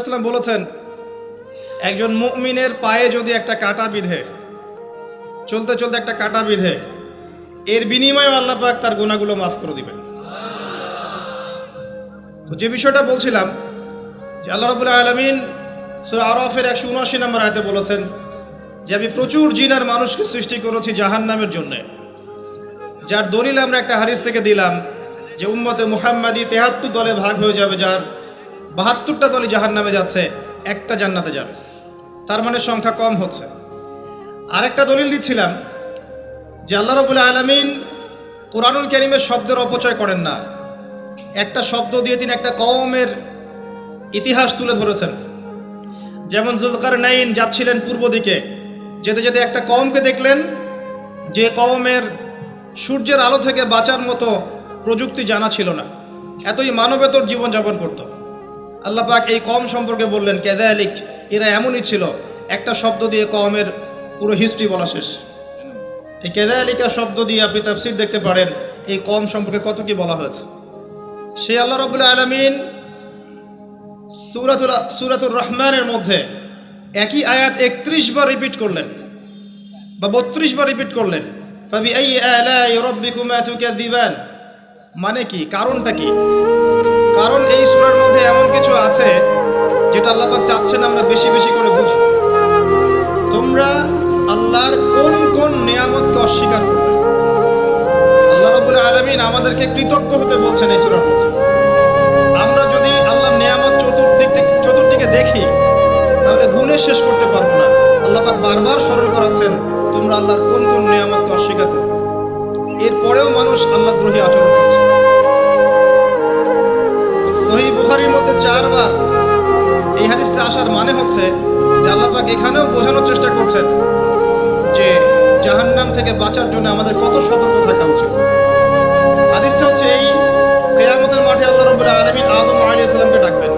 ইসলাম বলেছেন, একজন মুমিনের পায়ে যদি একটা কাঁটা বিঁধে, চলতে চলতে একটা কাঁটা বিঁধে, এর বিনিময়ে আল্লাহ পাক তার গুনাহগুলো মাফ করে দিবেন। তো যে বিষয়টা বলছিলাম যে আল্লাহ রাব্বুল আলামিন সূরা আরাফের 179 নম্বর আয়াতে বলেছেন যে আমি প্রচুর জিন আর মানুষকে সৃষ্টি করেছি জাহান্নামের জন্য। যার দলিল আমরা একটা হাদিস থেকে দিলাম যে উম্মতে মুহাম্মাদি 73 দলে ভাগ হয়ে যাবে, যার 72টা দলই জাহান্নামে যাচ্ছে, একটা জান্নাতে যাবে। তার মানে সংখ্যা কম হচ্ছে। আরেকটা দলিল দিচ্ছিলাম যে আল্লাহ রাব্বুল আলামিন কোরআনুল কারীমের শব্দের অপচয় করেন না। একটা শব্দ দিয়ে তিনি একটা কওমের ইতিহাস তুলে ধরেছেন। যেমন যুলকারনাইন যাচ্ছিলেন পূর্ব দিকে, যেতে যেতে একটা কওমকে দেখলেন যে কওমের সূর্যের আলো থেকে বাঁচার মতো প্রযুক্তি জানা ছিল না, এতই মানবেতর জীবনযাপন করত। আল্লাহ পাক এই কওম সম্পর্কে বললেন কাযালিক, এরা এমনই ছিল। একটা শব্দ দিয়ে কওমের পুরো হিস্ট্রি বলা শেষ। এই কাযালিকা শব্দ দিয়ে আপনি তাফসীর দেখতে পারেন এই কওম সম্পর্কে কত কি বলা হয়েছে। সেই আল্লাহ রাব্বুল আলামিন সূরাতুর রহমানের মধ্যে একই আয়াত 31 বার রিপিট করলেন বা 32 বার রিপিট করলেন। ফাবিআইয়ি আলাই রাব্বিকুমা তুকাযিবান, মানে কি, কারণটা কি? কারণ এই সূরার মধ্যে এমন কিছু আছে যেটা আল্লাহ পাক চাচ্ছেন আমরা বেশি বেশি করে বুঝি। তোমরা আল্লাহর কোন কোন নিয়ামতকে অস্বীকার করবে? আল্লাহ রাব্বুল আলামিন আমাদেরকে কৃতজ্ঞ হতে বলছেন এই সূরার মধ্যে। আমরা যদি আল্লাহর নিয়ামত চতুর্দিকে দেখি তাহলে গুণে শেষ করতে পারবো না। আল্লাহ পাক বারবার স্মরণ করাচ্ছেন তোমরা আল্লাহর কোন কোন নিয়ামতকে অস্বীকার করবে। এরপরেও মানুষ আল্লাহদ্রোহী আচরণ করছে। সহিহ বুখারীর মধ্যে 4 বার এই হাদিসটা আসার মানে হচ্ছে যে আল্লাহ পাক এখানেও বোঝানোর চেষ্টা করছেন যে জাহান্নাম থেকে বাঁচার জন্য আমাদের কত সতর্ক থাকা উচিত। হাদিসটা হচ্ছে এই, কিয়ামতের মাঠে আল্লাহ রাব্বুল আলামিন আদম আলাইহিস সালামকে ডাকবেন।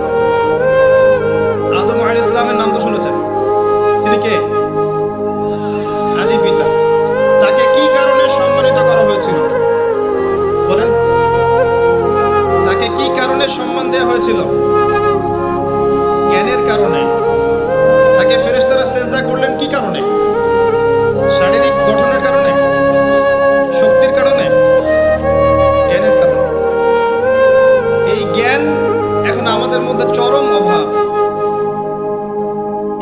আদম আলাইহিস সালামের নাম তো শুনেছেন, তিনি কে? আদি পিতা। তাকে কি কারণে সম্মানিত করা হয়েছিল বলেন? তাকে কি কারণে সম্মান দেওয়া হয়েছিল? জ্ঞানের কারণে। তাকে ফেরেশতারা সিজদা করলেন কি কারণে? শারীরিক গঠনের কারণে, শক্তির কারণে, জ্ঞানের কারণে। এই জ্ঞান এখন আমাদের মধ্যে চরম অভাব।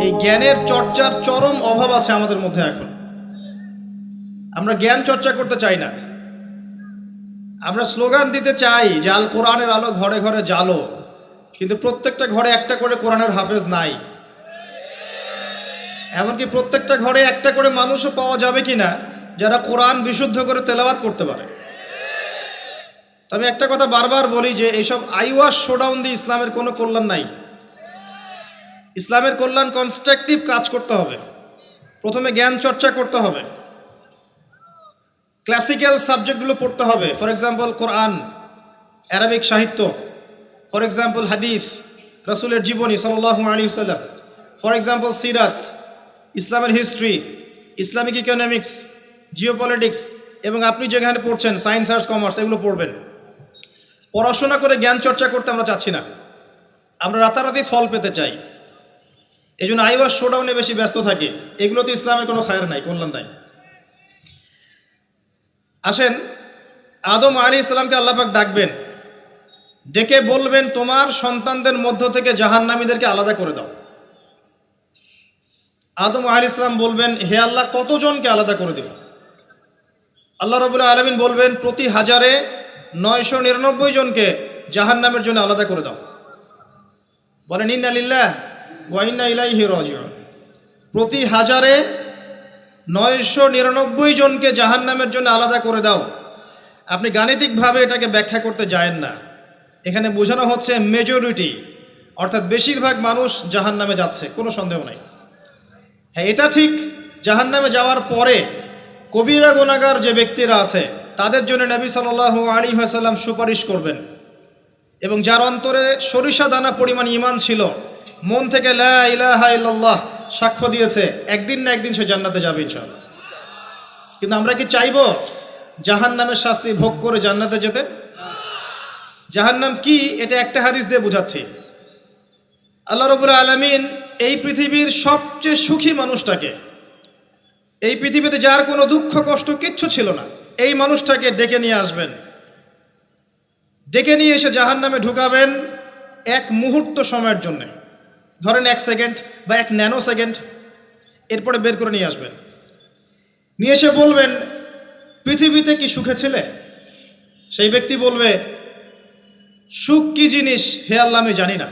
এই জ্ঞানের চর্চার চরম অভাব আছে আমাদের মধ্যে এখন। আমরা জ্ঞান চর্চা করতে চাই না। আমরা স্লোগান দিতে চাই যে আল কোরআনের আলো ঘরে ঘরে জ্বালো, কিন্তু প্রত্যেকটা ঘরে একটা করে কোরআনের হাফেজ নাই। এমনকি প্রত্যেকটা ঘরে একটা করে মানুষও পাওয়া যাবে কিনা যারা কোরআন বিশুদ্ধ করে তেলাওয়াত করতে পারে। তবে একটা কথা বারবার বলি যে এইসব আইওয়াশ শোডাউন দিয়ে ইসলামের কোনো কল্যাণ নাই। ইসলামের কল্যাণ কনস্ট্রাকটিভ কাজ করতে হবে। প্রথমে জ্ঞান চর্চা করতে হবে, ক্লাসিক্যাল সাবজেক্টগুলো পড়তে হবে। ফর এক্সাম্পল কোরআন, অ্যারাবিক সাহিত্য, ফর এক্সাম্পল হাদিস, রাসূলের জীবনী সাল্লাল্লাহু আলাইহি ওয়াসাল্লাম, ফর এক্সাম্পল সিরাত, ইসলামের হিস্ট্রি, ইসলামিক ইকোনমিক্স, জিওপলিটিক্স, এবং আপনি যেখানে পড়ছেন সায়েন্স, আর্টস, কমার্স, এগুলো পড়বেন। পড়াশোনা করে জ্ঞান চর্চা করতে আমরা চাচ্ছি না, আমরা রাতারাতি ফল পেতে চাই। এই জন্য আইওয়াশ শোডাউনে বেশি ব্যস্ত থাকি। এগুলোতে ইসলামের কোনো খায়ের নাই, কল্যাণ নাই। আসেন, আদম আলাইহিস সালামকে আল্লাহ পাক ডাকবেন, ডেকে বলবেন তোমার সন্তানদের মধ্য থেকে জাহান্নামীদেরকে আলাদা করে দাও। আদম আলাইহিস সালাম বলবেন হে আল্লাহ কতজনকে আলাদা করে দেব? আল্লাহ রাব্বুল আলামিন বলবেন প্রতি 1000-এ 999 জনকে জাহান্নামের জন্য আলাদা করে দাও। বলেন ইন্না লিল্লাহ ওয়া ইন্না ইলাইহি রাজিউন। প্রতি 1000-এ 999 জনকে জাহান্নামের জন্য আলাদা করে দাও। আপনি গাণিতিকভাবে এটাকে ব্যাখ্যা করতে যায়েন না। এখানে বোঝানো হচ্ছে মেজরিটি, অর্থাৎ বেশিরভাগ মানুষ জাহান্নামে যাচ্ছে, কোনো সন্দেহ নাই। হ্যাঁ, এটা ঠিক, জাহান্নামে যাওয়ার পরে কবিরা গুনাহগার যে ব্যক্তিরা আছে তাদের জন্য নবী সাল্লাল্লাহু আলাইহি ওয়াসাল্লাম সুপারিশ করবেন। এবং যার অন্তরে সরিষা দানা পরিমাণ ঈমান ছিল, মন থেকে লা ইলাহা ইল্লাল্লাহ সাক্ষ্য দিয়েছে, একদিন না একদিন সে জান্নাতে যাবে ইনশাআল্লাহ। কিন্তু আমরা কি চাইবো জাহান্নামের শাস্তি ভোগ করে জান্নাতে যেতে? জাহান্নাম কি এটা একটা হাদিস দিয়ে বুঝাচ্ছি। আল্লাহ রাব্বুল আলামিন এই পৃথিবীর সবচেয়ে সুখী মানুষটাকে, এই পৃথিবীতে যার কোনো দুঃখ কষ্ট কিচ্ছু ছিল না, এই মানুষটাকে ডেকে নিয়ে আসবেন। ডেকে নিয়ে এসে জাহান্নামে ঢুকাবেন এক মুহূর্ত সময়ের জন্য, ধরেন 1 সেকেন্ড বা 1 ন্যানো সেকেন্ড। এরপরে বের করে নিয়ে আসবেন, নিয়ে এসে বলবেন, পৃথিবীতে কি সুখে ছিলে? সেই ব্যক্তি বলবে, সুখ কি জিনিস হে আল্লাহ আমি জানি না।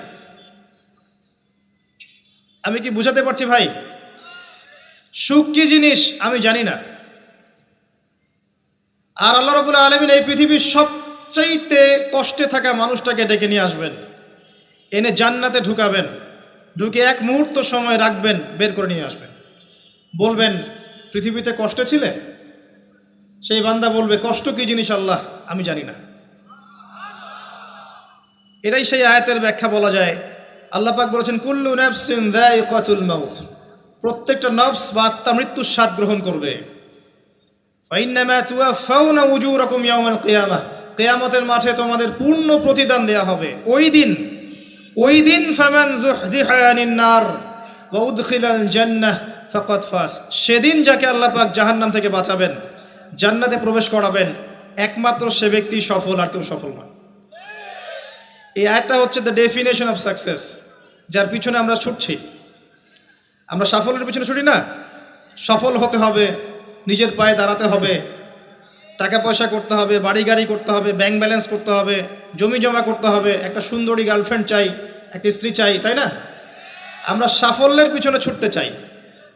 আমি কি বুঝাতে পারছি ভাই? সুখ কি জিনিস আমি জানি না। আর আল্লাহ রাব্বুল আলামিন এই পৃথিবীর সবচাইতে কষ্টে থাকা মানুষটাকে ডেকে নিয়ে আসবেন, এনে জান্নাতে ঢুকাবেন, ঢুকে 1 মুহূর্ত সময় রাখবেন, বের করে নিয়ে আসবেন। বলবেন, পৃথিবীতে কষ্টে ছিলে? সেই বান্দা বলবে, কষ্ট কি জিনিস আল্লাহ আমি জানি না। এটাই সেই আয়াতের ব্যাখ্যা বলা যায়। আল্লাহ পাক বলেছেন, কুল্লু নাফসিন যায়িকাতুল মাউত, প্রত্যেকটা নফস বা আত্মা মৃত্যুর স্বাদ গ্রহণ করবে। ফাইন্নামা তুওয়াফাউনা উজুরাকুম ইয়াওমাল কিয়ামাহ, কিয়ামতের মাঠে তোমাদের পূর্ণ প্রতিদান দেয়া হবে। ওই দিন ফামান যুহজিহা আনিন নার ওয়া উদখিলাল জান্নাহ ফাকাদ ফাজ, সেদিন যাকে আল্লাহ পাক জাহান্নাম থেকে বাঁচাবেন, জান্নাতে প্রবেশ করাবেন, একমাত্র সে ব্যক্তি সফল, আর কেউ সফল নয়। এই আয়াতটা হচ্ছে দ্য ডেফিনেশন অফ সাকসেস, যার পিছনে আমরা ছুটছি। আমরা সাফল্যের পিছনে ছুটি না। সফল হতে হবে, নিজের পায়ে দাঁড়াতে হবে, টাকা পয়সা করতে হবে, বাড়ি গাড়ি করতে হবে, ব্যাংক ব্যালেন্স করতে হবে, জমি জমা করতে হবে, একটা সুন্দরী গার্লফ্রেন্ড চাই, একটা স্ত্রী চাই, তাই না? আমরা সাফল্যের পিছনে ছুটতে চাই,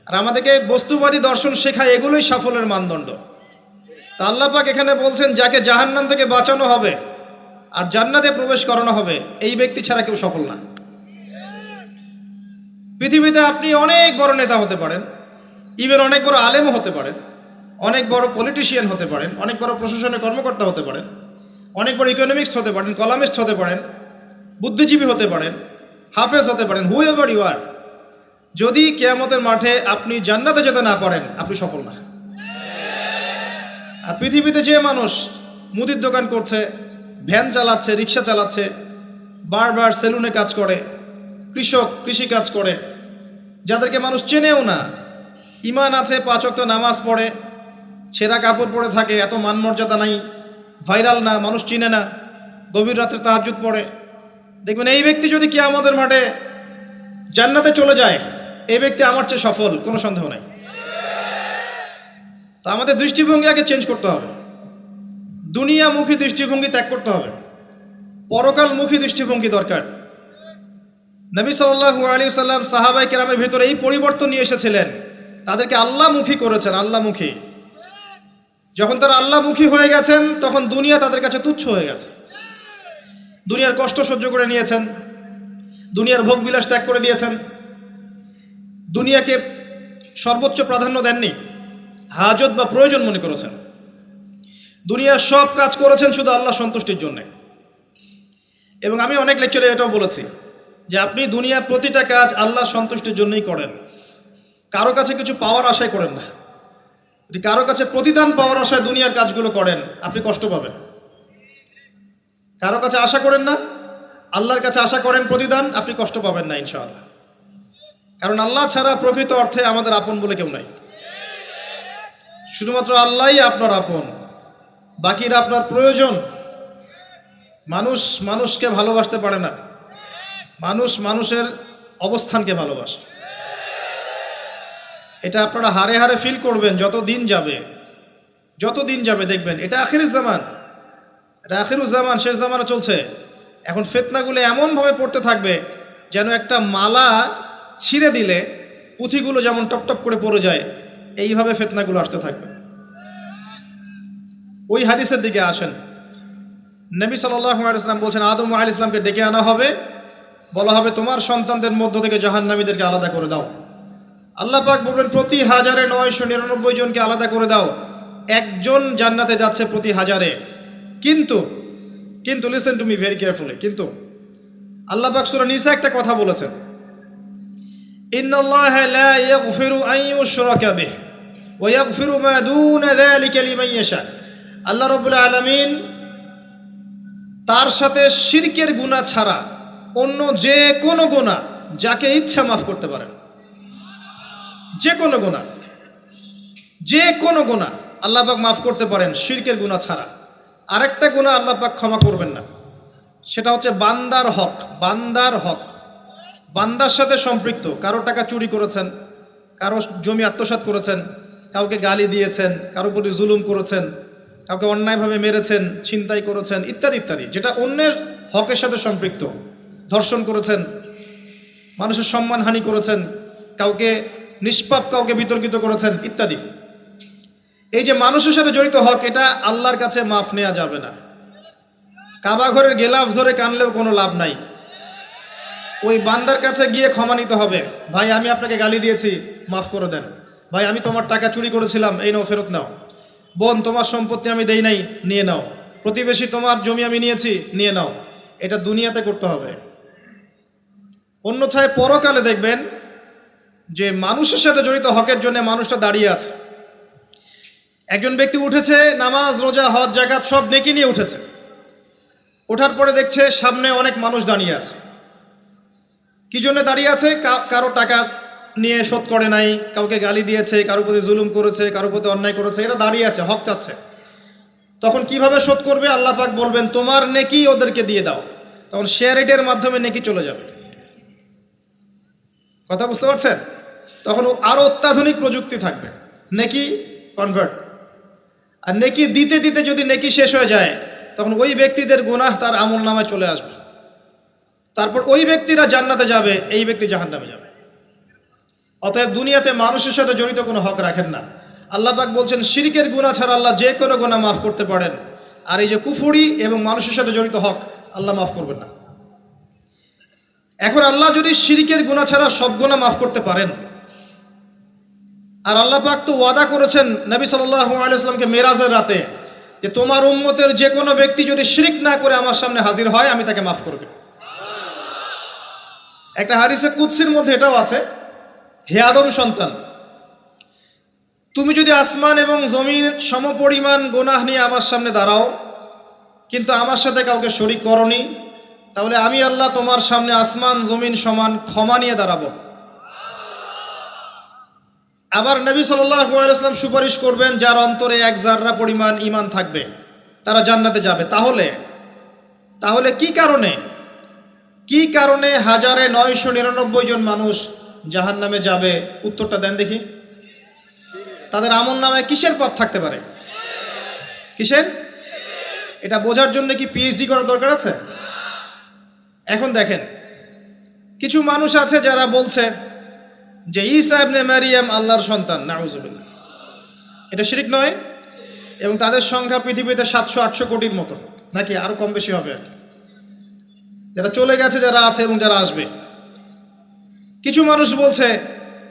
আর আমাদেরকে বস্তুবাদী দর্শন শেখায় এগুলোই সাফল্যের মানদণ্ড। তা আল্লাহ পাক এখানে বলছেন, যাকে জাহান্নাম থেকে বাঁচানো হবে আর জান্নাতে প্রবেশ করানো হবে, এই ব্যক্তি ছাড়া কেউ সফল না। পৃথিবীতে আপনি অনেক বড় নেতা হতে পারেন, ইভেন অনেক বড় আলেমও হতে পারেন, অনেক বড় পলিটিশিয়ান হতে পারেন, অনেক বড় প্রশাসনের কর্মকর্তা হতে পারেন, অনেক বড় ইকোনমিক্স হতে পারেন, কলামিস্ট হতে পারেন, বুদ্ধিজীবী হতে পারেন, হাফেজ হতে পারেন, হুএভার ইউ আর, যদি কিয়ামতের মাঠে আপনি জান্নাতে যেতে না পারেন, আপনি সফল না। আর পৃথিবীতে যে মানুষ মুদির দোকান করছে, ভ্যান চালাচ্ছে, রিক্সা চালাচ্ছে, বারবার সেলুনে কাজ করে, কৃষক কৃষি কাজ করে, যাদেরকে মানুষ চেনেও না, ইমান আছে, 5 ওয়াক্ত নামাজ পড়ে, ছেঁড়া কাপড় পরে থাকে, এত মান মর্যাদা নাই, ভাইরাল না, মানুষ চিনে না, গভীর রাত্রে তাহাজ্জুদ পড়ে, দেখবেন এই ব্যক্তি যদি কিয়ামতের মাঠে জান্নাতে চলে যায়, এই ব্যক্তি আমার চেয়ে সফল, কোনো সন্দেহ নাই। তা আমাদের দৃষ্টিভঙ্গি আগে চেঞ্জ করতে হবে, দুনিয়ামুখী দৃষ্টিভঙ্গি ত্যাগ করতে হবে, পরকালমুখী দৃষ্টিভঙ্গি দরকার। নবী সাল্লাল্লাহু আলাইহি সাল্লাম সাহাবায়ে কেরামের ভিতরে এই পরিবর্তন নিয়ে এসেছিলেন, তাদেরকে আল্লাহমুখী করেছেন, আল্লাহমুখী। যখন তারা আল্লাহমুখী হয়ে গেছেন, তখন দুনিয়া তাদের কাছে তুচ্ছ হয়ে গেছে। দুনিয়ার কষ্ট সহ্য করে নিয়েছেন, দুনিয়ার ভোগ বিলাস ত্যাগ করে দিয়েছেন, দুনিয়াকে সর্বোচ্চ প্রাধান্য দেননি, হাজত বা প্রয়োজন মনে করেছেন। দুনিয়ার সব কাজ করেছেন শুধু আল্লাহ সন্তুষ্টির জন্য। এবং আমি অনেক লেকচারে এটাও বলেছি যে আপনি দুনিয়ার প্রতিটা কাজ আল্লাহ সন্তুষ্টির জন্যই করেন, কারো কাছে কিছু পাওয়ার আশায় করেন না। যদি কারো কাছে প্রতিদান পাওয়ার আশায় দুনিয়ার কাজগুলো করেন, আপনি কষ্ট পাবেন। কারো কাছে আশা করেন না, আল্লাহর কাছে আশা করেন প্রতিদান, আপনি কষ্ট পাবেন না ইনশাআল্লাহ। কারণ আল্লাহ ছাড়া প্রকৃত অর্থে আমাদের আপন বলে কেউ নাই। শুধুমাত্র আল্লাহই আপনার আপন, বাকিরা আপনার প্রয়োজন। মানুষ মানুষকে ভালোবাসতে পারে না, মানুষ মানুষের অবস্থানকে ভালোবাসে। এটা আপনারা হারে হারে ফিল করবেন যত দিন যাবে দেখবেন এটা আখিরুজ জামান, এটা আখিরুজ জামান, শেষ জামানা চলছে। এখন ফিতনাগুলো এমনভাবে পড়তে থাকবে যেন একটা মালা ছিঁড়ে দিলে পুঁথিগুলো যেমন টপটপ করে পড়ে যায়, এইভাবে ফিতনাগুলো আসতে থাকবে। ওই হাদিসের দিকে আসেন। নবী সাল্লাল্লাহু আলাইহি ওয়াসাল্লাম বলছেন, আদম আলাইহিস সালামকে ডেকে আনা হবে, বলা হবে তোমার সন্তানদের মধ্য থেকে জাহান্নামীদেরকে আলাদা করে দাও। আল্লাহ পাক বলবেন, প্রতি 1999 জনকে আলাদা করে দাও, একজন জান্নাতে যাচ্ছে প্রতি 1000-এ। কিন্তু listen to me very carefully, কিন্তু আল্লাহ পাক সূরা নিসা একটা কথা বলেছেন, ইন্নাল্লাহা লা ইয়াগফিরু আন ইউশরাকা বিহি ওয়া ইয়াগফিরু মা দুনা যালিকা লিমান ইয়াশা। আল্লাহ রাব্বুল আলামিন তার সাথে শিরকের গুনাহ ছাড়া অন্য যে কোনো গুনাহ যাকে ইচ্ছা মাফ করতে পারেন। যে কোনো গুনাহ, যে কোনো গুনাহ আল্লাহ পাক মাফ করতে পারেন, শিরকের গুনাহ ছাড়া। আরেকটা গুনাহ আল্লাহ পাক ক্ষমা করবেন না, সেটা হচ্ছে বান্দার হক। বান্দার হক বান্দার সাথে সম্পৃক্ত, কারো টাকা চুরি করেছেন, কারো জমি আত্মসাৎ করেছেন, কাউকে গালি দিয়েছেন, কারো প্রতি জুলুম করেছেন, কাউকে অন্যায়ভাবে মেরেছেন, ছিনতাই করেছেন, ইত্যাদি ইত্যাদি, যেটা অন্যের হকের সাথে সম্পৃক্ত। ধর্ষণ করেছেন, মানুষের সম্মানহানি করেছেন, কাউকে নিষ্পাপ কাউকে বিতর্কিত করেছেন, ইত্যাদি। এই যে মানুষের সাথে জড়িত হক, এটা আল্লাহর কাছে মাফ নেওয়া যাবে না। কাবা ঘরের গেলাফ ধরে কানলেও কোনো লাভ নাই। ওই বান্দার কাছে গিয়ে ক্ষমা নিতে হবে। ভাই আমি আপনাকে গালি দিয়েছি, মাফ করে দেন। ভাই আমি তোমার টাকা চুরি করেছিলাম, এই নাও ফেরত নাও। বোন তোমার সম্পত্তি আমি দেই নাই, নিয়ে নাও। প্রতিবেশী তোমার জমি আমি নিয়েছি, নিয়ে নাও। এটা দুনিয়াতে করতে হবে। অন্যথায় পরকালে দেখবেন যে মানুষের সাথে জড়িত হকের জন্য মানুষটা দাঁড়িয়ে আছে। একজন ব্যক্তি উঠেছে, নামাজ রোজা হজ জাকাত সব নেকি নিয়ে উঠেছে। ওঠার পরে দেখছে সামনে অনেক মানুষ দাঁড়িয়ে আছে। কি জন্য দাঁড়িয়ে আছে? কারো টাকা নিয়ে শোধ করে নাই, কাউকে গালি দিয়েছে, কারো প্রতি জুলুম করেছে, কারো প্রতি অন্যায় করেছে, এরা দাঁড়িয়ে আছে, হক চাচ্ছে। তখন কিভাবে শোধ করবে? আল্লাহ পাক বলবেন তোমার নেকি ওদেরকে দিয়ে দাও। তখন শেয়ার রেটের মাধ্যমে নেকি চলে যাবে। কথা বুঝতে পারছেন? তখন আরো অত্যাধুনিক প্রযুক্তি থাকবে, নেকি কনভার্ট। আর নেকি দিতে দিতে যদি নেকি শেষ হয়ে যায়, তখন ওই ব্যক্তিদের গুনাহ তার আমল নামায় চলে আসবে। তারপর ওই ব্যক্তিরা জান্নাতে যাবে, এই ব্যক্তি জাহান্নামে যাবে। অতএব দুনিয়াতে মানুষের সাথে জড়িত কোনো হক রাখেন না। আল্লাহ পাক বলছেন শিরকের গুনাহ ছাড়া আল্লাহ যে কোনো গুনাহ মাফ করতে পারেন। আর এই যে কুফরি এবং মানুষের সাথে জড়িত হক, আল্লাহ মাফ করবেন না। এখন আল্লাহ যদি শিরকের গুনাহ ছাড়া সব গুনাহ মাফ করতে পারেন, আর আল্লাহ পাক তো ওয়াদা করেছেন নবী সাল্লাল্লাহু আলাইহি ওয়াসাল্লামকে মেরাজের রাতে, যে তোমার উম্মতের যে কোনো ব্যক্তি যদি শিরক না করে আমার সামনে হাজির হয়, আমি তাকে মাফ করে দেব। একটা হাদিসে কুদসির মধ্যে এটাও আছে, হে আদম সন্তান, তুমি যদি আসমান এবং জমিন সমপরিমাণ গুনাহ নিয়ে আমার সামনে দাঁড়াও, কিন্তু আমার সাথে কাউকে শরীক করনি, তাহলে আমি আল্লাহ তোমার সামনে আসমান জমিন সমান ক্ষমা নিয়ে দাঁড়াবো। আবার নবী সাল্লাল্লাহু আলাইহি ওয়াসাল্লাম সুপারিশ করবেন যার অন্তরে এক জাররা পরিমাণ ঈমান থাকবে, তারা জান্নাতে যাবে। তাহলে কি কারণে 1999 জন মানুষ জাহান্নামে যাবে? উত্তরটা দেন দেখি। তাদের আমল নামায় কিসের পাপ থাকতে পারে? কিসের? এটা বোঝার জন্য কি পিএইচডি করার দরকার আছে? এখন দেখেন, কিছু মানুষ আছে যারা বলছে যে ঈসা ইবনে মারিয়াম আল্লাহর সন্তান, নাউজুবিল্লাহ। এটা শিরক নয়? এবং তাদের সংখ্যা পৃথিবীতে 700-800 কোটির মতো, নাকি আরো কম বেশি হবে, যারা চলে গেছে, যারা আছে এবং যারা আসবে। কিছু মানুষ বলছে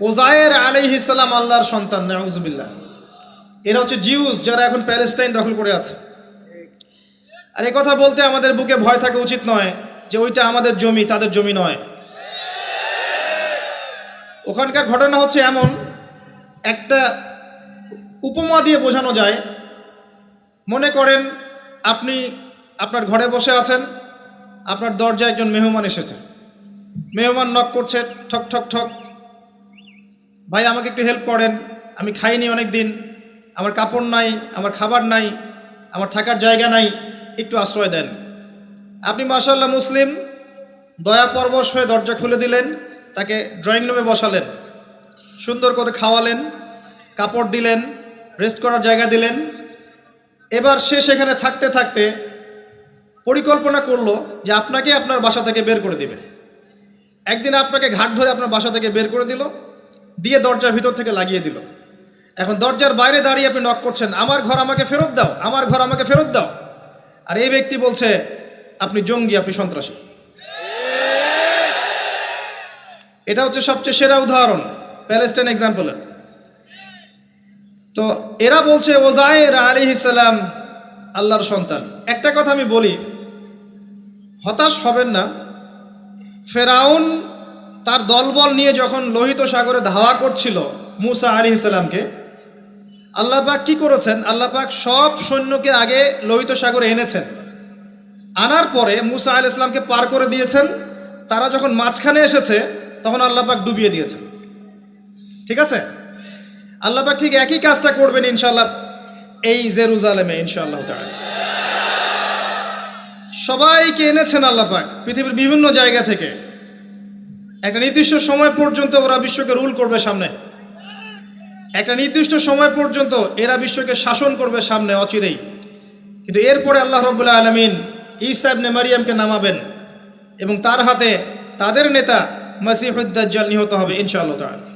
ওজায়ের আলাইহিস সালাম আল্লাহর সন্তান, নাউজুবিল্লাহ। এরা হচ্ছে জিউস, যারা এখন প্যালেস্টাইন দখল করে আছে। আর এই কথা বলতে আমাদের বুকে ভয় থাকা উচিত নয় যে ওইটা আমাদের জমি, তাদের জমি নয়। ওখানকার ঘটনা হচ্ছে এমন, একটা উপমা দিয়ে বোঝানো যায়। মনে করেন আপনি আপনার ঘরে বসে আছেন, আপনার দরজায় একজন মেহমান এসেছে। মেহমান নক করছে, ঠক ঠক ঠক। ভাই আমাকে একটু হেল্প করেন, আমি খাইনি অনেক দিন, আমার কাপড় নাই, আমার খাবার নাই, আমার থাকার জায়গা নাই, একটু আশ্রয় দেন। আপনি মাশাআল্লাহ মুসলিম, দয়া পরবশ হয়ে দরজা খুলে দিলেন, তাকে ড্রয়িং রুমে বসালেন, সুন্দর করে খাওয়ালেন, কাপড় দিলেন, রেস্ট করার জায়গা দিলেন। এবার সে সেখানে থাকতে থাকতে পরিকল্পনা করলো যে আপনাকে আপনার বাসা থেকে বের করে দিবে। একদিন আপনাকে ঘাট ধরে আপনার বাসা থেকে বের করে দিল, দিয়ে দরজার ভিতর থেকে লাগিয়ে দিল। এখন দরজার বাইরে দাঁড়িয়ে আপনি নক করছেন, আমার ঘর আমাকে ফেরত দাও, আমার ঘর আমাকে ফেরত দাও। আর এই ব্যক্তি বলছে আপনি জঙ্গি, আপনি সন্ত্রাসী। এটা হচ্ছে সবচেয়ে সেরা উদাহরণ প্যালেস্টাইন এক্সাম্পলের। তো এরা বলছে ওজায়ের আলাইহিস সালাম আল্লাহর সন্তান। একটা কথা আমি বলি, হতাশ হবেন না। ফেরাউন তার দলবল নিয়ে যখন লোহিত সাগরে ধাওয়া করছিল মুসা আলাইহিস সালামকে, আল্লাহ পাক কি করেছেন? আল্লাহ পাক সব সৈন্যকে আগে লোহিত সাগরে এনেছেন, আনার পরে মুসা আলাইহিস সালামকে পার করে দিয়েছেন। তারা যখন মাঝখানে এসেছে, তখন আল্লাহ পাক ডুবিয়ে দিয়েছেন। ঠিক আছে, আল্লাহ পাক ঠিক একই কাজটা করবেন ইনশাআল্লাহ এই জেরুজালেমে ইনশাআল্লাহ তাআলা। সবাইকে এনেছেন আল্লাহ পাক পৃথিবীর বিভিন্ন জায়গা থেকে। একটা নির্দিষ্ট সময় পর্যন্ত ওরা বিশ্বকে রুল করবে সামনে, একটা নির্দিষ্ট সময় পর্যন্ত এরা বিশ্বকে শাসন করবে সামনে অচিরেই। কিন্তু এরপরে আল্লাহ রাব্বুল আলামিন ঈসা ইবনে মারিয়ামকে নামাবেন এবং তার হাতে তাদের নেতা মাসিহুদ দাজ্জাল নিহত হবে ইনশাআল্লাহ তাআলা।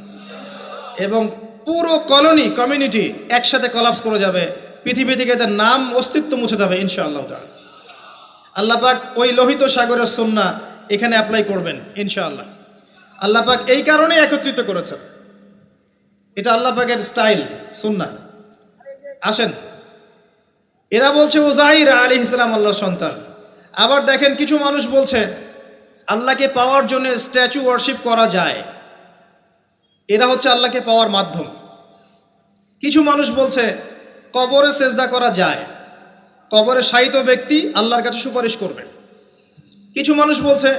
এবং পুরো কমিউনিটি একসাথে কলাপস করে যাবে, পৃথিবী থেকে তার নাম অস্তিত্ব মুছে যাবে ইনশাআল্লাহ তাআলা। আল্লাহ পাক ওই লোহিত সাগরের সুন্নাহ এখানে অ্যাপ্লাই করবেন ইনশাআল্লাহ। আল্লাহ পাক এই কারণে একত্রিত করেছেন, এটা আল্লাহ পাকের স্টাইল সুন্নাহ। আসেন, এরা বলছে উযাইর আলাইহিস সালাম আল্লাহর সন্তান। আবার দেখেন কিছু মানুষ বলছে আল্লাহকে পাওয়ার জন্য স্ট্যাচু ওয়ার্শিপ করা যায়, এরা হচ্ছে আল্লাহকে পাওয়ার মাধ্যম। কিছু মানুষ বলছে কবরে সেজদা করা যায়, কবরে শায়িত ব্যক্তি আল্লাহর কাছে সুপারিশ করবে। কিছু মানুষ বলছে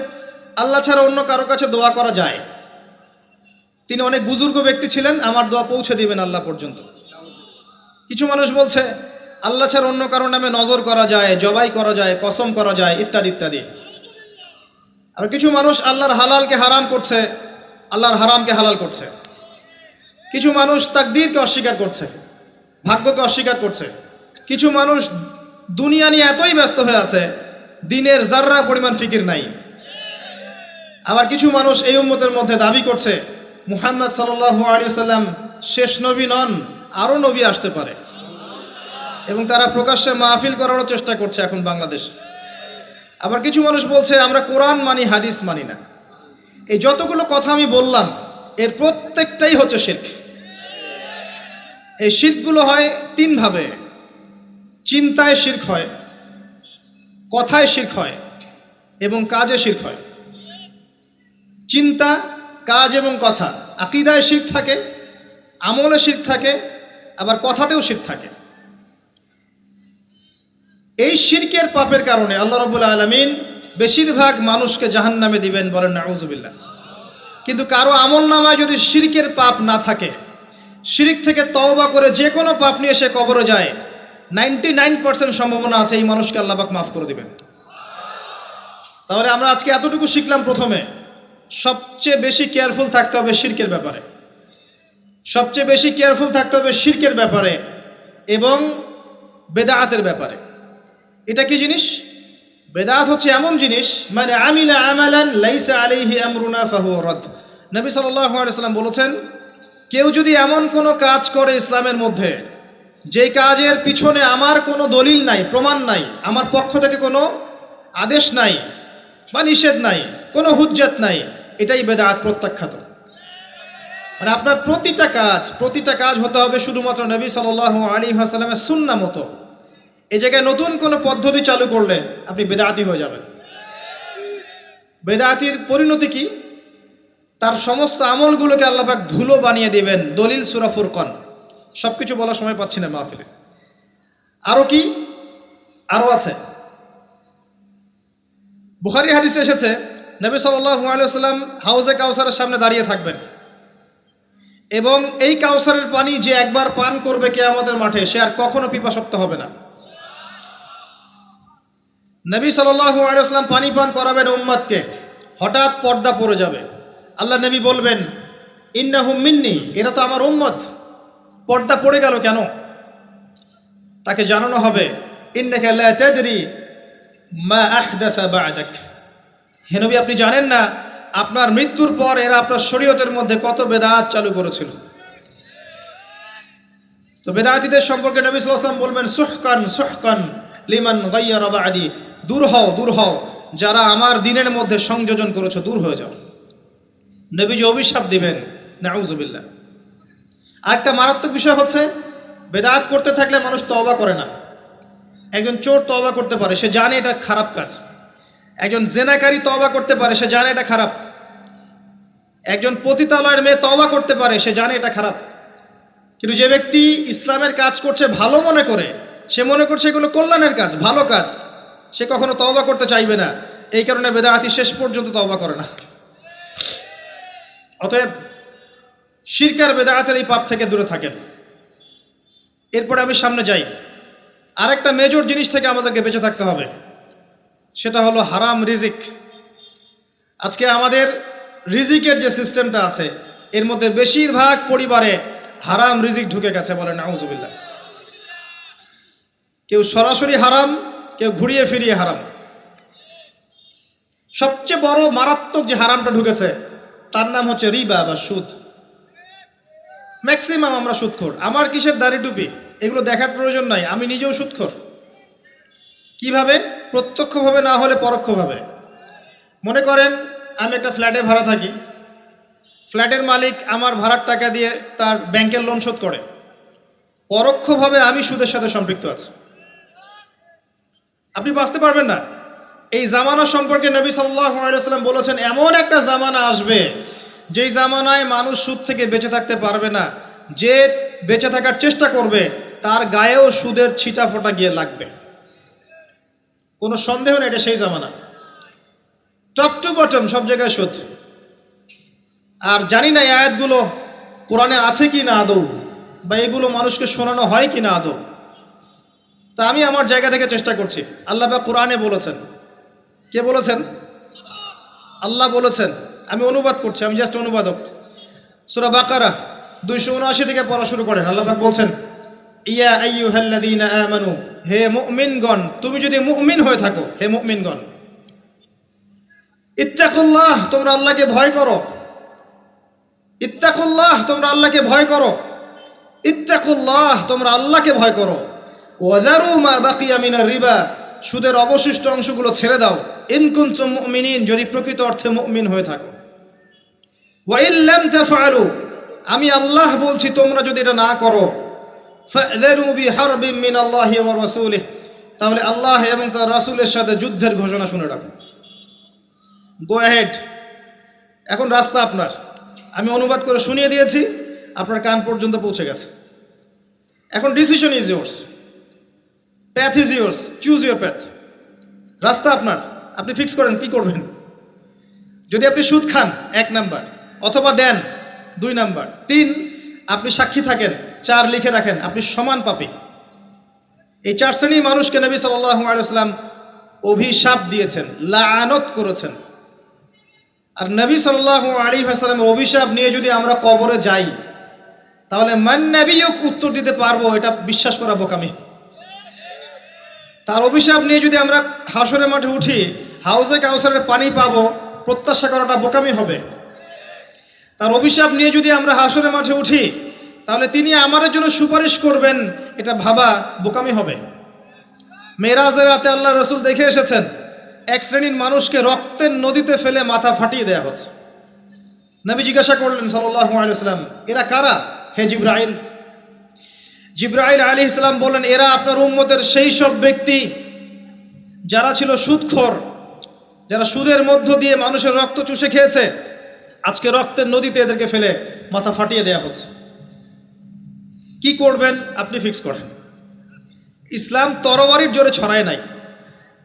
আল্লাহ ছাড়া অন্য কারো কাছে দোয়া করা যায়, তিনি অনেক বুজুর্গ ব্যক্তি ছিলেন, আমার দোয়া পৌঁছে দিবেন আল্লাহ পর্যন্ত। কিছু মানুষ বলছে আল্লাহ ছাড়া অন্য কারো নামে নজর করা যায়, জবাই করা যায়, কসম করা যায়, ইত্যাদি ইত্যাদি। আর কিছু মানুষ আল্লাহর হালালকে হারাম করছে, আল্লাহর হারামকে হালাল করছে। কিছু মানুষ তাকদীরকে অস্বীকার করছে, ভাগ্যকে অস্বীকার করছে। কিছু মানুষ দুনিয়া নিয়ে এতই ব্যস্ত হয়ে আছে দিনের জাররা পরিমাণ ফিকির নাই। আবার কিছু মানুষ এই উম্মতের মধ্যে দাবি করছে মুহাম্মদ সাল্লাল্লাহু আলাইহি ওয়াসাল্লাম শেষ নবী নন, আরও নবী আসতে পারে, এবং তারা প্রকাশ্যে মাহফিল করারও চেষ্টা করছে এখন বাংলাদেশে। আবার কিছু মানুষ বলছে আমরা কোরআন মানি, হাদিস মানি না। এই যতগুলো কথা আমি বললাম এর প্রত্যেকটাই হচ্ছে শিরক। এই শিরকগুলো হয় তিন ভাবে: চিন্তায় শিরক হয়, কথায় শিরক হয় এবং কাজে শিরক হয়। চিন্তা, কাজ এবং কথা, আকীদায় শিরক থাকে, আমলে শিরক থাকে, আবার কথাতেও শিরক থাকে। এই শিরকের পাপের কারণে আল্লাহ রাব্বুল আলামিন বেশিরভাগ মানুষকে জাহান্নামে দিবেন, বলেন নাউযুবিল্লাহ। কিন্তু কারো আমল নামায় যদি শিরকের পাপ না থাকে, শিরক থেকে তওবা করে যে কোনো পাপ নিয়ে সে কবরে যায়, 99% সম্ভাবনা আছে এই মানুষকে আল্লাহ পাক মাফ করে দিবেন। তাহলে আমরা আজকে এতটুকু শিখলাম, প্রথমে সবচেয়ে বেশি কেয়ারফুল থাকতে হবে শিরকের ব্যাপারে, সবচেয়ে বেশি কেয়ারফুল থাকতে হবে শিরকের ব্যাপারে এবং বেদাআতের ব্যাপারে। এটা কি জিনিস? বেদাত হচ্ছে এমন জিনিস, মানে আমিলা আমালান লাইসা আলাইহি আমরুনা ফাহুয়া রাদ। নবী সাল্লাল্লাহু আলাইহি ওয়াসাল্লাম বলেছেন, কেউ যদি এমন কোনো কাজ করে ইসলামের মধ্যে যে কাজের পিছনে আমার কোনো দলিল নাই, প্রমাণ নাই, আমার পক্ষ থেকে কোনো আদেশ নাই বা নিষেধ নাই, কোনো হুজ্জত নাই, এটাই বেদাত, প্রত্যাখ্যাত। মানে আপনার প্রতিটা কাজ হতে হবে শুধুমাত্র নবী সাল্লাল্লাহু আলাইহি ওয়াসাল্লামের সুন্নাহ মতো। এই জায়গায় নতুন কোনো পদ্ধতি চালু করলে আপনি বেদাতি হয়ে যাবেন। বেদাতির পরিণতি কি? তার সমস্ত আমলগুলোকে আল্লাহ পাক ধুলো বানিয়ে দিবেন। দলিল সূরা ফুরকান, সব কিছু বলার সময় পাচ্ছি না মাহফিলে। আরও কি? আরও আছে। বুখারী হাদিসে এসেছে নবী সাল্লাল্লাহু আলাইহি ওয়াসাল্লাম হাউজে কাউসারের সামনে দাঁড়িয়ে থাকবেন এবং এই কাউসারের পানি যে একবার পান করবে কিয়ামতের মাঠে, সে আর কখনো পিপাসার্ত হবে না। নবী সাল্লাল্লাহু আলাইহি ওয়াসাল্লাম পানি পান করাবেন উম্মতকে, হঠাৎ পর্দা পড়ে যাবে। আল্লাহ নবী বলবেন ইন্নাহুম মিন্নি, এরা তো আমার উম্মত। পর্দা পড়ে গেল কেন? তাকে জানানো হবে ইন্নাকা লা তাদরি মা আহদাসা বা'দাক, হে নবী আপনি জানেন না আপনার মৃত্যুর পর এরা আপনার শরীয়তের মধ্যে কত বেদাত চালু করেছিল। তো বেদাতীদের সম্পর্কে নবী সাল্লাল্লাহু আলাইহি ওয়াসাল্লাম বলবেন সুহকান সুহকান লিমান গায়্যারা বা'দি, দূর হও যারা আমার দ্বীনের মধ্যে সংযোজন করেছো, দূর হয়ে যাও। নবীজি অভিশাপ দিবেন, নাউযুবিল্লাহ। আরেকটা মারাত্মক বিষয় হচ্ছে বেদাত করতে থাকলে মানুষ তওবা করে না। একজন চোর তওবা করতে পারে, সে জানে এটা খারাপ কাজ। একজন জেনাকারী তওবা করতে পারে, সে জানে এটা খারাপ। একজন পতিতালয়ের মেয়ে তওবা করতে পারে, সে জানে এটা খারাপ। কিন্তু যে ব্যক্তি ইসলামের কাজ করছে ভালো মনে করে, সে মনে করছে এগুলো কল্যাণের কাজ, ভালো কাজ, সে কখনো তওবা করতে চাইবে না। এই কারণে বেদাতি শেষ পর্যন্ত তওবা করে না। অতএব শিরক আর বেদাতের এই পাপ থেকে দূরে থাকেন। এরপরে আমি সামনে যাই। আরেকটা মেজর জিনিস থেকে আমাদেরকে বেঁচে থাকতে হবে, সেটা হলো হারাম রিজিক। আজকে আমাদের রিজিকের যে সিস্টেমটা আছে এর মধ্যে বেশিরভাগ পরিবারে হারাম রিজিক ঢুকে গেছে, বলেন নাউজুবিল্লাহ। কেউ সরাসরি হারাম, কেউ ঘুরিয়ে ফিরিয়ে হারাম। সবচেয়ে বড় মারাত্মক যে হারামটা ঢুকেছে তার নাম হচ্ছে রিবা বা সুদ। ম্যাক্সিমাম আমরা সুদখোর। আমার কিসের দাড়ি টুপি এগুলো দেখার প্রয়োজন নাই, আমি নিজেও সুদখোর। কিভাবে? প্রত্যক্ষভাবে না হলে পরোক্ষভাবে। মনে করেন আমি একটা ফ্ল্যাটে ভাড়া থাকি, ফ্ল্যাটের মালিক আমার ভাড়ার টাকা দিয়ে তার ব্যাংকের লোন শোধ করে, পরোক্ষভাবে আমি সুদের সাথে সম্পৃক্ত আছি। আপনি বাঁচতে পারবেন না। এই জামানা সম্পর্কে নবী সাল্লাল্লাহু আলাইহি ওয়াসাল্লাম বলেছেন, এমন একটা জামানা আসবে যেই জামানায় মানুষ সুদ থেকে বেঁচে থাকতে পারবে না। যে বেঁচে থাকার চেষ্টা করবে তার গায়েও সুদের ছিটা ফোটা গিয়ে লাগবে, কোনো সন্দেহ নেই, এটা সেই জামানা। টপ টু বটম সব জায়গায় সুদ। আর জানি না এই আয়াতগুলো কোরআনে আছে কি না আদৌ, বা এগুলো মানুষকে শোনানো হয় কি না আদৌ। তা আমি আমার জায়গা থেকে চেষ্টা করছি। আল্লাহ বা কোরআনে বলেছেন। কে বলেছেন? আল্লাহ বলেছেন। আমি অনুবাদ করছি, আমি জাস্ট অনুবাদক। সূরা বাকারা 279 থেকে পড়া শুরু করেন। আল্লাহ পাক বলছেন, ইয়া আইয়ুহাল্লাযীনা আমানু, হে মুমিনগণ, তুমি যদি মুমিন হয়ে থাকো, হে মুমিনগণ, ইত্তাকুল্লাহ, তোমরা আল্লাহকে ভয় করো। ইত্তাকুল্লাহ, তোমরা আল্লাহকে ভয় করো। ইত্তাকুল্লাহ, তোমরা আল্লাহকে ভয় করো। ওয়াযারু মা বাকিয়া মিনার রিবা, সুদের অবশিষ্ট অংশগুলো ছেড়ে দাও। ইন কুনতুম মুমিনিন, যদি প্রকৃত অর্থে মুমিন হয়ে থাকো। ওয়া ইন লাম তাফআলু, আমি আল্লাহ বলছি তোমরা যদি এটা না করো, ফাযরু বিহারবিন মিনাল্লাহি ওয়া রাসূলিহি, তাহলে আল্লাহ এবং তার রাসূলের সাথে যুদ্ধের ঘোষণা শুনে রাখো। গো অ্যাহেড, এখন রাস্তা আপনার। আমি অনুবাদ করে শুনিয়ে দিয়েছি, আপনার কান পর্যন্ত পৌঁছে গেছে। এখন decision is yours, path is yours, choose your path. রাস্তা আপনার, আপনি ফিক্স করেন কি করবেন। যদি আপনি সুদ খান 1 নাম্বার, অথবা দেন 2 নাম্বার, 3 আপনি সাক্ষী থাকেন, 4 লিখে রাখেন, আপনি সমান পাপী। এই 4 শ্রেণীর মানুষকে নবী সাল্লাল্লাহু আলাইহি ওয়াসাল্লাম অভিশাপ দিয়েছেন, লাআনত করেছেন। আর নবী সাল্লাল্লাহু আলাইহি ওয়াসাল্লামের অভিশাপ নিয়ে যদি আমরা কবরে যাই, তাহলে মান নবিয়ুক উত্তর দিতে পারবো, এটা বিশ্বাস করা বোকামি। তার অভিশাপ নিয়ে যদি আমরা হাসরের মাঠে উঠি, হাউজে কাউসারের পানি পাবো, প্রত্যাশা করাটা বোকামি হবে। তার অভিশাপ নিয়ে যদি আমরা হাসরের মাঠে উঠি, তাহলে তিনি আমাদের জন্য সুপারিশ করবেন, এটা ভাবা বোকামি হবে। মেরাজের রাতে আল্লাহ রাসূল দেখে এসেছেন, এক শ্রেণীর মানুষকে রক্তের নদীতে ফেলে মাথা ফাটিয়ে দেয়া হচ্ছে। নবী জিজ্ঞাসা করলেন সাল্লাল্লাহু আলাইহি ওয়াসাল্লাম, এরা কারা হে জিবরাইল? জিবরাইল আলাইহিস সালাম বলেন, এরা আপনার উম্মতের সেই সব ব্যক্তি যারা ছিল সুদখোর, যারা সুদের মধ্য দিয়ে মানুষের রক্ত চুষে খেয়েছে। আজকে রক্তের নদীতে এদেরকে ফেলে মাথা ফাটিয়ে দেয়া হচ্ছে। কি করবেন আপনি ফিক্স করেন। ইসলাম তরবারির জোরে ছড়ায় নাই।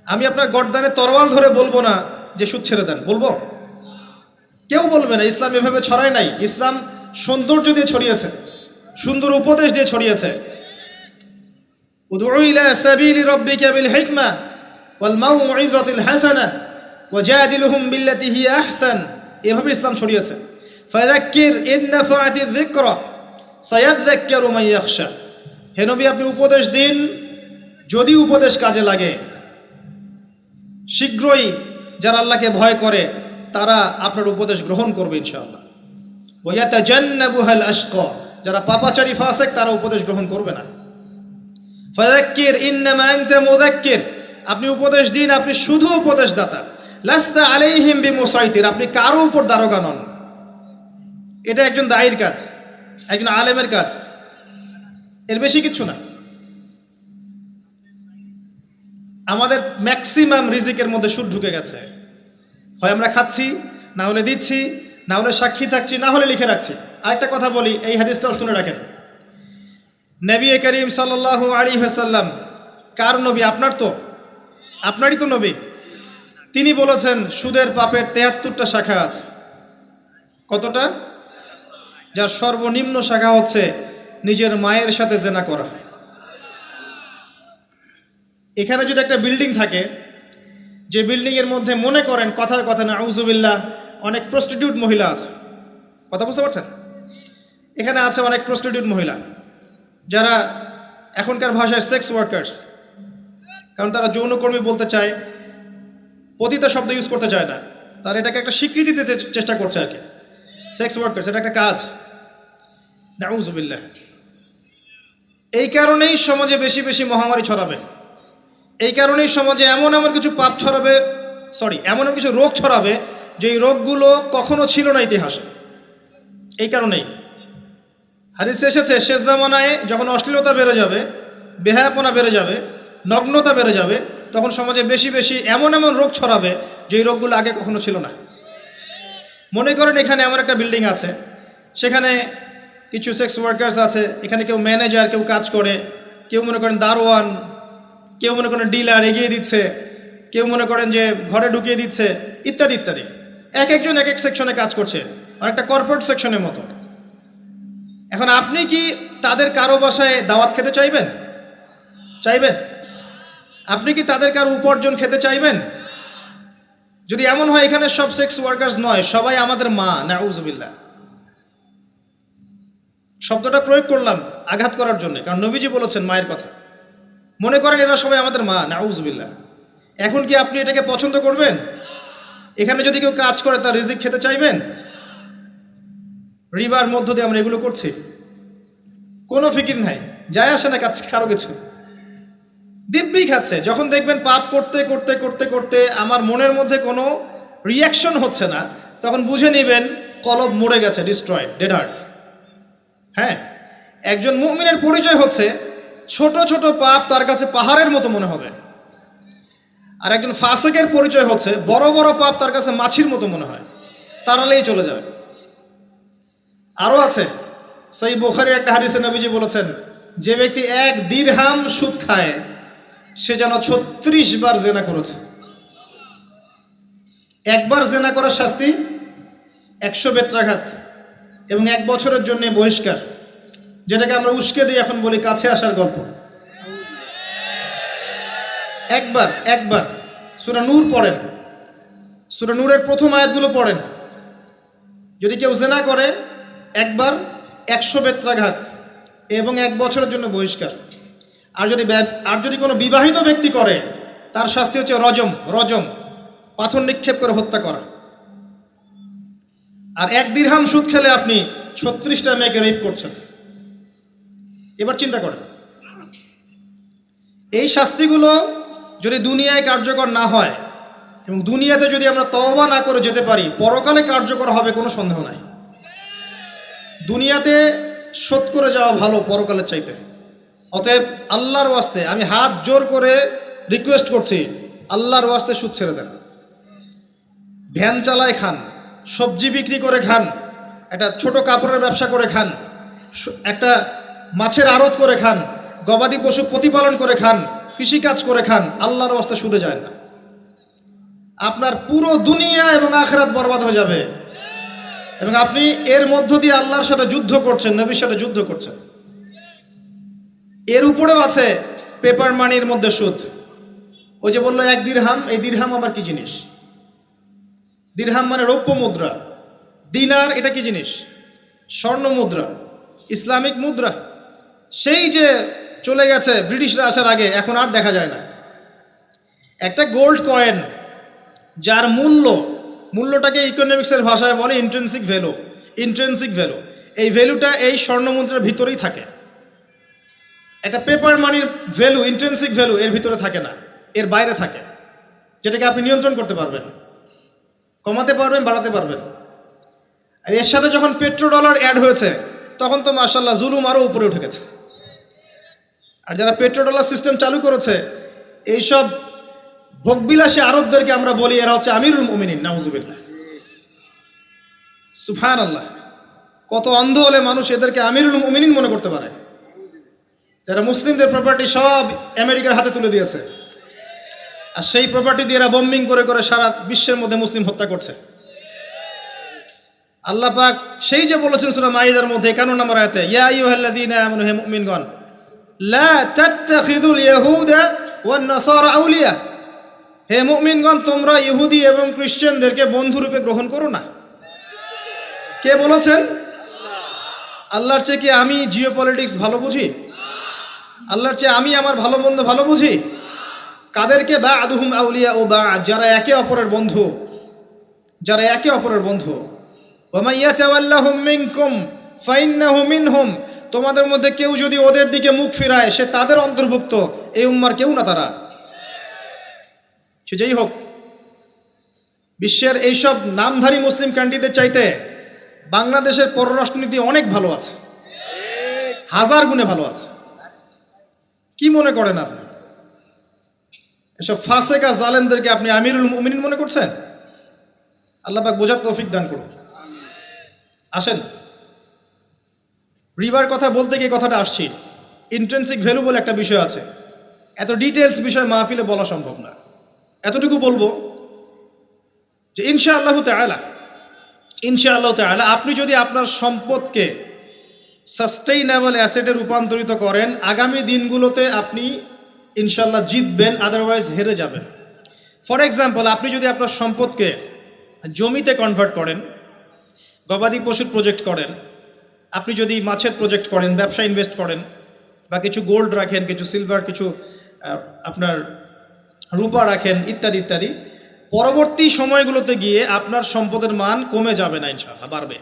আমি আপনার গর্দানে তরোয়াল ধরে বলবো না যে সুদ ছেড়ে দেন, বলবো? কেউ বলবে না। ইসলাম এভাবে ছড়ায় নাই। ইসলাম সৌন্দর্য দিয়ে ছড়িয়েছে, সুন্দর উপদেশ দিয়ে ছড়িয়েছে। উদউ ইলা সাবিলি রাব্বিকা বিল হিকমা ওয়াল মাউইযাতিল হাসানাহ ওয়াজাদিলহুম বিল্লাতি হিয়া আহসান, এভাবে ইসলাম ছড়িয়েছে। ফাযাক্কির ইন নাফাআতিয যিকরা সায়াযাক্কারু মান ইয়াখশা, হে নবী আপনি উপদেশ দিন, যদি উপদেশ কাজে লাগে শীঘ্রই যারা আল্লাহকে ভয় করে তারা আপনার উপদেশ গ্রহণ করবে ইনশাআল্লাহ। ওয়া ইয়াতাজান্নাবুহাল আশকা, যারা পাপাচারী ফাসিক তারা উপদেশ গ্রহণ করবে না। ফাযাক্কির ইন্নামা আনতা মুযাক্কির, আপনি উপদেশ দিন, আপনি শুধু উপদেশদাতা। লাস্তা আলাইহিম বিমুসাইতির, আপনি কারো উপর দারোগা নন। এটা একজন দায়ীর কাজ, একজন আলেমের কাজ, এর বেশি কিছু না। আমাদের ম্যাক্সিমাম রিজিকের মধ্যে সুদ ঢুকে গেছে। হয় আমরা খাচ্ছি, না হলে দিচ্ছি, না হলে সাক্ষী থাকছি, না হলে লিখে রাখছি। আরেকটা কথা বলি, এই হাদিসটাও শুনে রাখেন। নবী করিম সাল্লাল্লাহু আলাইহি ওয়াসাল্লাম কার নবী? আপনার তো, আপনারই তো নবী। তিনি বলেছেন সুদের পাপের 73টা শাখা আছে। কতটা? যার সর্বনিম্ন শাখা হচ্ছে নিজের মায়ের সাথে জেনা করা। এখানে যদি একটা বিল্ডিং থাকে, যে বিল্ডিংয়ের মধ্যে মনে করেন কথার কথা না আউযুবিল্লাহ অনেক প্রস্টিটিউট মহিলা আছে, কথা বুঝতে পারছেন? এখানে আছে অনেক প্রস্টিটিউট মহিলা যারা এখনকার ভাষায় সেক্স ওয়ার্কার্স, কারণ তারা যৌনকর্মী বলতে চায়, পতিতা শব্দ ইউজ করতে চায় না, তারা এটাকে একটা স্বীকৃতি দিতে চেষ্টা করছে আর কি। সেক্স ওয়ার্কার্স এটা একটা কাজ, নাউযুবিল্লাহ। এই কারণেই সমাজে বেশি বেশি মহামারী ছড়াবে, এই কারণেই সমাজে এমন এমন কিছু পাপ ছড়াবে, এমন এমন কিছু রোগ ছড়াবে যে এই রোগগুলো কখনো ছিল না ইতিহাসে। এই কারণেই হাদিসে এসেছে শেষ জামানায় যখন অশ্লীলতা বেড়ে যাবে, বেহায়াপনা বেড়ে যাবে, নগ্নতা বেড়ে যাবে, তখন সমাজে বেশি বেশি এমন এমন রোগ ছড়াবে যে এই রোগগুলো আগে কখনো ছিল না। মনে করেন এখানে এমন একটা বিল্ডিং আছে, সেখানে কিছু সেক্স ওয়ার্কার্স আছে, এখানে কেউ ম্যানেজার, কেউ কাজ করে, কেউ মনে করেন দারোয়ান, কেউ মনে করেন ডিলার এগিয়ে দিচ্ছে, কেউ মনে করেন যে ঘরে ঢুকিয়ে দিচ্ছে, ইত্যাদি ইত্যাদি। এক একজন এক এক সেকশনে কাজ করছে, আর একটা কর্পোরেট সেকশনের মতো। এখন আপনি কি তাদের কারো বাসায় দাওয়াত খেতে চাইবেন? আপনি কি তাদের কারো উপার্জন খেতে চাইবেন? যদি এমন হয় এখানে সব সেক্স ওয়ার্কার্স নয়, সবাই আমাদের মা, নাউযুবিল্লাহ। শব্দটা প্রয়োগ করলাম আঘাত করার জন্য, কারণ নবীজি বলেছেন মায়ের কথা। মনে করেন এরা সবাই আমাদের মা, নাউযুবিল্লাহ। এখন কি আপনি এটাকে পছন্দ করবেন? এখানে যদি কেউ কাজ করে তার রিজিক খেতে চাইবেন? রিবার মধ্য দিয়ে আমরা এগুলো করছি, কোনো ফিকির নাই, যায় আসে না কাজ কারো কিছু, দিব্যি খাচ্ছে। যখন দেখবেন পাপ করতে করতে করতে করতে আমার মনের মধ্যে কোনো রিয়াকশন হচ্ছে না, তখন বুঝে নেবেন কলব মরে গেছে, ডিস্ট্রয়েড, ডেড হার্ট। হ্যাঁ, একজন মুমিনের পরিচয় হচ্ছে ছোট ছোট পাপ তার কাছে পাহাড়ের মতো মনে হবে, আর একজন ফাসিকের পরিচয় হচ্ছে বড় বড় পাপ তার কাছে মাছির মতো মনে হয়, তাড়ালেই চলে যাবে। আরও আছে, সহিহ বুখারীর একটা হাদিসে নবীজি বলেছেন, যে ব্যক্তি 1 দিরহাম সুদ খায় সে যেন 36 বার জেনা করেছে। একবার জেনা করার শাস্তি 100 বেত্রাঘাত এবং 1 বছরের জন্য বহিষ্কার, যেটাকে আমরা উস্কে দিই এখন বলি কাছে আসার গল্প। একবার সূরা নূর পড়েন, সূরা নূরের প্রথম আয়াতগুলো পড়েন। যদি কেউ জেনা করে একবার 100 বেত্রাঘাত এবং 1 বছরের জন্য বহিষ্কার। আর যদি কোনো বিবাহিত ব্যক্তি করে তার শাস্তি হচ্ছে রজম, পাথর নিক্ষেপ করে হত্যা করা। আর 1 দিরহাম সুদ খেলে আপনি 36টা মেয়েকে রেপ করছেন। এবার চিন্তা করেন, এই শাস্তিগুলো যদি দুনিয়ায় কার্যকর না হয় এবং দুনিয়াতে যদি আমরা তওবা না করে যেতে পারি, পরকালে কার্যকর হবে কোনো সন্দেহ নাই। দুনিয়াতে শোধ করে যাওয়া ভালো পরকালের চাইতে। অতএব আল্লাহর ওয়াস্তে আমি হাত জোর করে রিকোয়েস্ট করছি, আল্লাহর ওয়াস্তে সুদ ছেড়ে দেন। ভ্যান চালায় খান, সবজি বিক্রি করে খান, একটা ছোট কাপড়ের ব্যবসা করে খান, একটা মাছের আড়ত করে খান, গবাদি পশু প্রতিপালন করে খান, কৃষিকাজ করে খান, আল্লাহর ওয়াস্তে সুদে যায় না। আপনার পুরো দুনিয়া এবং আখিরাত বরবাদ হয়ে যাবে এবং আপনি এর মধ্য দিয়ে আল্লাহর সাথে যুদ্ধ করছেন, নবীর সাথে যুদ্ধ করছেন। এর উপরেও আছে পেপার মানির মধ্যে সুদ। ওই যে বললো 1 দিরহাম, এই দিরহাম আবার কি জিনিস? দিরহাম মানে রৌপ্য মুদ্রা, দিনার এটা কি জিনিস? স্বর্ণ মুদ্রা, ইসলামিক মুদ্রা। সেই যে চলে গেছে ব্রিটিশরা আসার আগে, এখন আর দেখা যায় না। একটা গোল্ড কয়েন যার মূল্যটাকে ইকোনমিক্সের ভাষায় বলে ইন্ট্রিনসিক ভ্যালু। এই ভ্যালুটা এই স্বর্ণ মুদ্রার ভিতরেই থাকে। একটা পেপার মানির ভ্যালু, ইন্ট্রিনসিক ভ্যালু এর ভিতরে থাকে না, এর বাইরে থাকে, যেটাকে আপনি নিয়ন্ত্রণ করতে পারবেন, কমাতে পারবেন, বাড়াতে পারবেন। আর এর সাথে যখন পেট্রো ডলার অ্যাড হয়েছে তখন তো মাশাআল্লাহ জুলুম আরও উপরে উঠে গেছে। আর যারা পেট্রো ডলার সিস্টেম চালু করেছে, এইসব ভোগবিলাসী আরবদেরকে আমরা বলি এরা হচ্ছে আমিরুল মুমিনিন, নাউযুবিল্লাহ, সুবহানাল্লাহ। কত অন্ধ হলে মানুষ এদেরকে আমিরুল মুমিনিন মনে করতে পারে, যারা মুসলিমদের প্রপার্টি সব আমেরিকার হাতে তুলে দিয়েছে, আর সেই প্রপার্টি দিয়ে এরা বোম্বিং করে করে সারা বিশ্বের মধ্যে মুসলিম হত্যা করছে। আল্লাহ পাক সেই যে বলেছেন সূরা মাইদার মধ্যে 51 নম্বর আয়াতে, ইয়া আইয়ুহাল্লাযীনা আমানু, হে মুমিনগণ, লা তাত্তাখিযুল ইয়াহুদা ওয়ান নাসারা আউলিয়া, হে মুমিনগণ তোমরা ইহুদি এবং খ্রিস্টানদেরকে বন্ধুরূপে গ্রহণ করো না। কে বলেছেন? আল্লাহর চেয়ে কি আমি জিওপলিটিক্স ভালো বুঝি? আল্লাহর চেয়ে আমি আমার ভালো মন্দ ভালো বুঝি? কাদেরকে? বা'দুহুম আউলিয়া ও বা'দ, যারা একে অপরের বন্ধু, যারা একে অপরের বন্ধু। ওয়া মান ইয়াতাওয়াল্লাহুম মিনকুম ফাইন্নাহু মিনহুম, তোমাদের মধ্যে কেউ যদি ওদের দিকে মুখ ফিরায় সে তাদের অন্তর্ভুক্ত, এই উম্মার কেউ না তারা। সে যেই হোক, বিশ্বের এইসব নামধারী মুসলিম কান্ট্রিদের চাইতে বাংলাদেশের পররাষ্ট্রনীতি অনেক ভালো আছে, হাজার গুণে ভালো আছে। কি মনে করেন আপনি? এসব ফাসেকা জালেমদেরকে আপনি আমিরুল মুমিনিন মনে করছেন? আল্লাহ পাক বোঝার তৌফিক দান করুন। আসেন, রিবার কথা বলতে গিয়ে কথাটা আসছি, ইন্ট্রিনসিক ভ্যালু বলে একটা বিষয় আছে। এত ডিটেলস বিষয় মাহফিলে বলা সম্ভব না, এতটুকু বলবো যে ইনশাআল্লাহু তাআলা আপনি যদি আপনার সম্পদকে সাস্টেইনেবল অ্যাসেটে রূপান্তরিত করেন, আগামী দিনগুলোতে আপনি ইনশাআল্লাহ জিতবেন, আদারওয়াইজ হেরে যাবেন। ফর এক্সাম্পল, আপনি যদি আপনার সম্পদকে জমিতে কনভার্ট করেন, গবাদি পশুর প্রজেক্ট করেন, আপনি যদি মাছের প্রজেক্ট করেন, ব্যবসা ইনভেস্ট করেন, বা কিছু গোল্ড রাখেন, কিছু সিলভার, কিছু আপনার রূপা রাখেন, ইত্যাদি ইত্যাদি, পরবর্তী সময়গুলোতে গিয়ে আপনার সম্পদের মান কমে যাবে না, ইনশাআল্লাহ বাড়বে।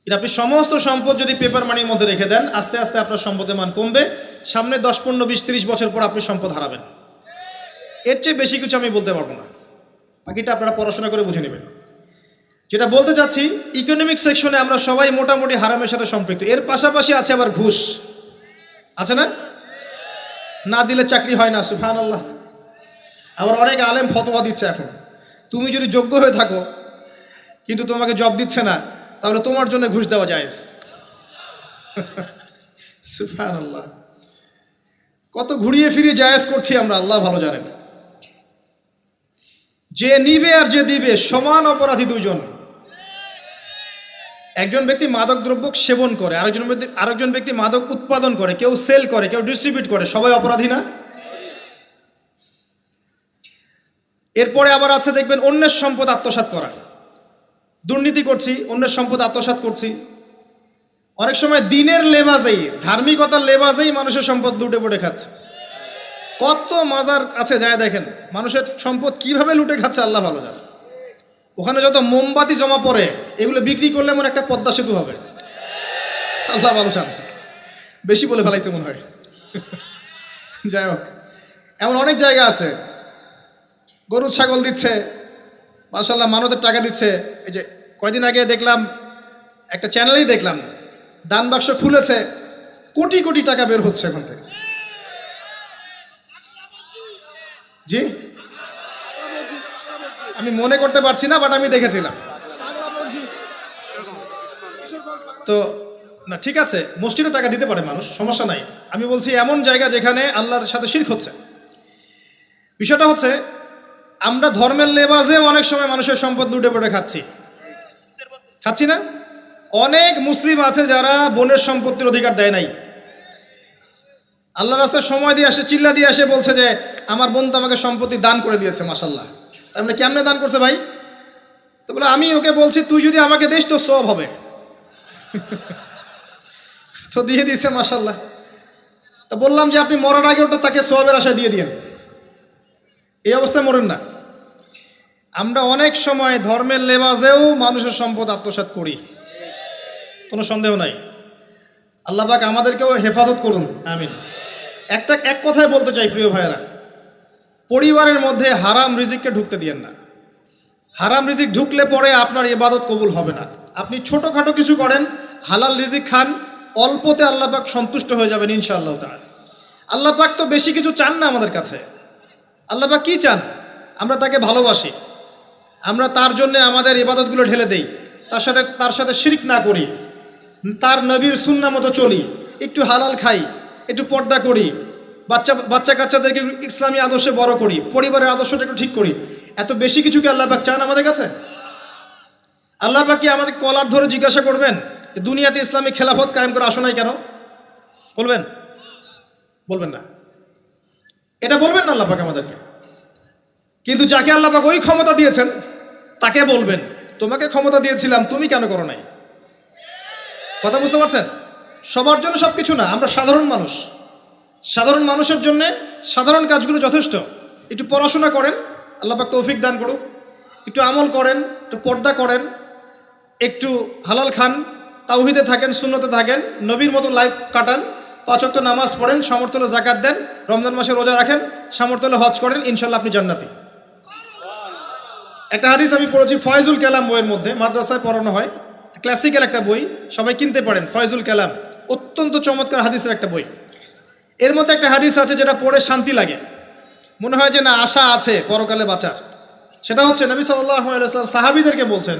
কিন্তু আপনি সমস্ত সম্পদ যদি পেপার মানির মধ্যে রেখে দেন, আস্তে আস্তে আপনার সম্পদের মান কমবে। সামনে 10, 15, 20, 30 বছর পর আপনি সম্পদ হারাবেন। এর চেয়ে বেশি কিছু আমি বলতে পারবো না, বাকিটা আপনারা পড়াশোনা করে বুঝে নেবেন। যেটা বলতে চাচ্ছি, ইকোনমিক সেকশনে আমরা সবাই মোটামুটি হারামের সাথে সম্পৃক্ত। এর পাশাপাশি আছে আবার ঘুষ, আছে না? না দিলে চাকরি হয় না, সুবহানাল্লাহ। আবার অনেক আলেম ফতোয়া দিচ্ছে এখন, তুমি যদি যোগ্য হয়ে থাকো কিন্তু তোমাকে জব দিচ্ছে না, তাহলে তোমার জন্য ঘুষ দেওয়া জায়েজ। সুবহানাল্লাহ, কত ঘুরিয়ে ফিরিয়ে জায়েজ করছি আমরা, আল্লাহ ভালো জানেন। যে নিবে আর যে দিবে সমান অপরাধী দুজন। একজন ব্যক্তি মাদক দ্রব্য সেবন করে, আরেকজন ব্যক্তি মাদক উৎপাদন করে, কেউ সেল করে, কেউ ডিস্ট্রিবিউট করে, সবাই অপরাধী না? এরপরে আবার আছে দেখবেন অন্যের সম্পদ আত্মসাৎ করা, দুর্নীতি করছি, অন্যের সম্পদ আত্মসাৎ করছি। অনেক সময় দিনের লেবাজেই, ধার্মিকতার লেবাজেই মানুষের সম্পদ লুটে পুটে খাচ্ছে। কত মাজার কাছে যায় দেখেন মানুষের সম্পদ কিভাবে লুটে খাচ্ছে, আল্লাহ ভালো জানে। ওখানে যত মোমবাতি জমা পড়ে, এগুলো বিক্রি করলে মনে একটা পদ্মা সেতু হবে, আল্লাহ ভালো জানে। বেশি বলে ফেলাইছে মনে হয়। যাই হোক, এমন অনেক জায়গা আছে, গরু ছাগল দিচ্ছে, মাশাআল্লাহ মানতের টাকা দিচ্ছে। এই যে কয়দিন আগে দেখলাম একটা চ্যানেলেই দেখলাম, দান বাক্স খুলেছে, কোটি কোটি টাকা বের হচ্ছে এখন থেকে। জি, আমি মনে করতে পারছি না, বাট আমি দেখেছিলাম। তো না, ঠিক আছে, মসজিদে টাকা দিতে পারে মানুষ, সমস্যা নাই। আমি বলছি এমন জায়গা যেখানে আল্লাহর সাথে শিরক হচ্ছে। বিষয়টা হচ্ছে, আমরা ধর্মের লেবাজে অনেক সময় মানুষের সম্পদ লুটে পড়ে খাচ্ছি না? অনেক মুসলিম আছে যারা বোনের সম্পত্তির অধিকার দেয় নাই। আল্লাহ রাস্তায় সময় দিয়ে আসে, চিল্লা দিয়ে আসে, বলছে যে আমার বোন তো আমাকে সম্পত্তি দান করে দিয়েছে, মাশাআল্লাহ। তার মানে কেমনে দান করছে ভাই? তো বলে আমি ওকে বলছি তুই যদি আমাকে দিস তো সব হবে। তো দিয়ে দিচ্ছে, মাশাআল্লাহ। তো বললাম যে আপনি মরার আগে ওটা তাকে সওয়াবের আশায় দিয়ে দিয়েন, এই অবস্থায় মরেন না। আমরা অনেক সময় ধর্মের লেবাজেও মানুষের সম্পদ আত্মসাৎ করি, কোনো সন্দেহ নাই। আল্লাহ পাক আমাদেরকেও হেফাজত করুন, আমিন। এক কথায় বলতে চাই প্রিয় ভাইয়েরা, পরিবারের মধ্যে হারাম রিজিককে ঢুকতে দিয়েন না। হারাম রিজিক ঢুকলে পরে আপনার ইবাদত কবুল হবে না। আপনি ছোটোখাটো কিছু করেন, হালাল রিজিক খান, অল্পতে আল্লাহ পাক সন্তুষ্ট হয়ে যাবেন ইনশাআল্লাহ তাআলা। আল্লাহ পাক তো বেশি কিছু চান না আমাদের কাছে। আল্লাহ পাক কি চান? আমরা তাকে ভালোবাসি, আমরা তার জন্য আমাদের ইবাদতগুলো ঢেলে দেই, তার সাথে শিরক না করি, তার নবীর সুন্নাহ মতো চলি, একটু হালাল খাই, একটু পর্দা করি, বাচ্চা কাচ্চাদেরকে ইসলামী আদর্শে বড় করি, পরিবারের আদর্শটা একটু ঠিক করি। এত বেশি কিছু কি আল্লাহ পাক চান আমাদের কাছে? আল্লাহ পাক কি আমাদের কলার ধরে জিজ্ঞাসা করবেন যে দুনিয়াতে ইসলামী খেলাফত কায়েম করে আসো নাই কেন? বলবেন? বলবেন না। এটা বলবেন না আল্লাহ পাক আমাদেরকে। কিন্তু যাকে আল্লাহ পাক ওই ক্ষমতা দিয়েছেন তাকে বলবেন তোমাকে ক্ষমতা দিয়েছিলাম, তুমি কেন করো নাই? কথা বুঝতে পারছেন? সবার জন্য সব কিছু না, আমরা সাধারণ মানুষ। সাধারণ মানুষের জন্য সাধারণ কাজগুলো যথেষ্ট। একটু পড়াশোনা করেন, আল্লাহ পাক তৌফিক দান করুক, একটু আমল করেন, একটু পর্দা করেন, একটু হালাল খান, তাওহীদে থাকেন, সুন্নতে থাকেন, নবীর মতো লাইফ কাটান, 5 ওয়াক্ত নামাজ পড়েন, সামর্থ্য হলে যাকাত দেন, রমজান মাসে রোজা রাখেন, সামর্থ্য হলে হজ করেন, ইনশাল্লাহ আপনি জান্নাতি। একটা হাদিস আমি পড়েছি ফয়জুল কালাম বইয়ের মধ্যে, মাদ্রাসায় পড়ানো হয়, ক্লাসিক্যাল একটা বই, সবাই কিনতে পারেন। ফয়জুল কালাম অত্যন্ত চমৎকার হাদিসের একটা বই। এর মধ্যে একটা হাদিস আছে যেটা পড়ে শান্তি লাগে, মনে হয় যে না আশা আছে পরকালে বাঁচার। সেটা হচ্ছে নবী সাল্লাল্লাহু আলাইহি ওয়াসাল্লাম সাহাবীদেরকে বলছেন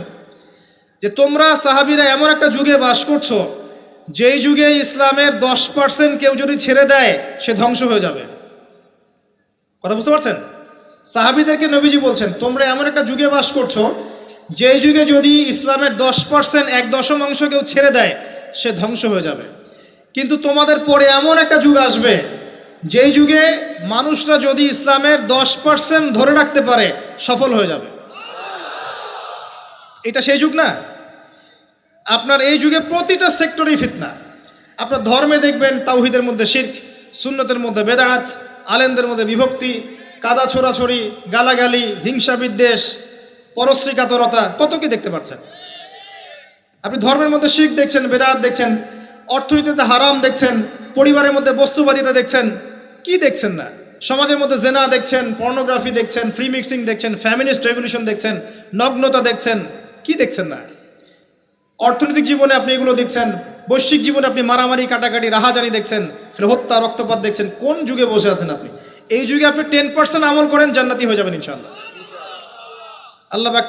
যে তোমরা সাহাবীরা এমন একটা যুগে বাস করছো যেই যুগে ইসলামের 10% কেউ যদি ছেড়ে দেয় সে ধ্বংস হয়ে যাবে। কথা বুঝতে পারছেন? সাহাবীদেরকে নবীজি বলছেন তোমরা এমন একটা যুগে বাস করছো যেই যুগে যদি ইসলামের 10% 1/10 কেউ ছেড়ে দেয় সে ধ্বংস হয়ে যাবে। কিন্তু তোমাদের পরে এমন একটা যুগ আসবে যেই যুগে মানুষরা যদি ইসলামের 10% ধরে রাখতে পারে সফল হয়ে যাবে। এটা সেই যুগ না? আপনার এই যুগে প্রতিটা সেক্টরেই ফিতনা। আপনার ধর্মে দেখবেন তাওহীদের মধ্যে শিরক, সুন্নতের মধ্যে বেদাত, আলেমদের মধ্যে বিভক্তি, কাদা ছোড়াছড়ি, গালাগালি, হিংসা বিদ্বেষ, পরশ্রী কাতরতা, কত কি দেখতে পাচ্ছেন। আপনি ধর্মের মধ্যে শিরক দেখছেন, বেদাত দেখছেন, অর্থনীতিতে হারাম দেখছেন, পরিবারের মধ্যে বস্তুবাদিতা দেখছেন, কি দেখছেন না? সমাজের মধ্যে জেনা দেখছেন, পর্নোগ্রাফি দেখছেন, ফ্রি মিক্সিং দেখছেন, ফ্যামিনিস্ট রেভলিউশন দেখছেন, নগ্নতা দেখছেন, কি দেখছেন না? অর্থনৈতিক জীবনে আপনি এগুলো দেখছেন, বৈশ্বিক জীবনে আপনি মারামারি, কাটাকাটি, রাহাজানি দেখছেন, হত্যা, রক্তপাত দেখছেন। কোন যুগে বসে আছেন আপনি? এই যুগে আপনি 10% আমল করেন, জান্নাতি হয়ে যাবেন ইনশাআল্লাহ। আল্লাহ পাক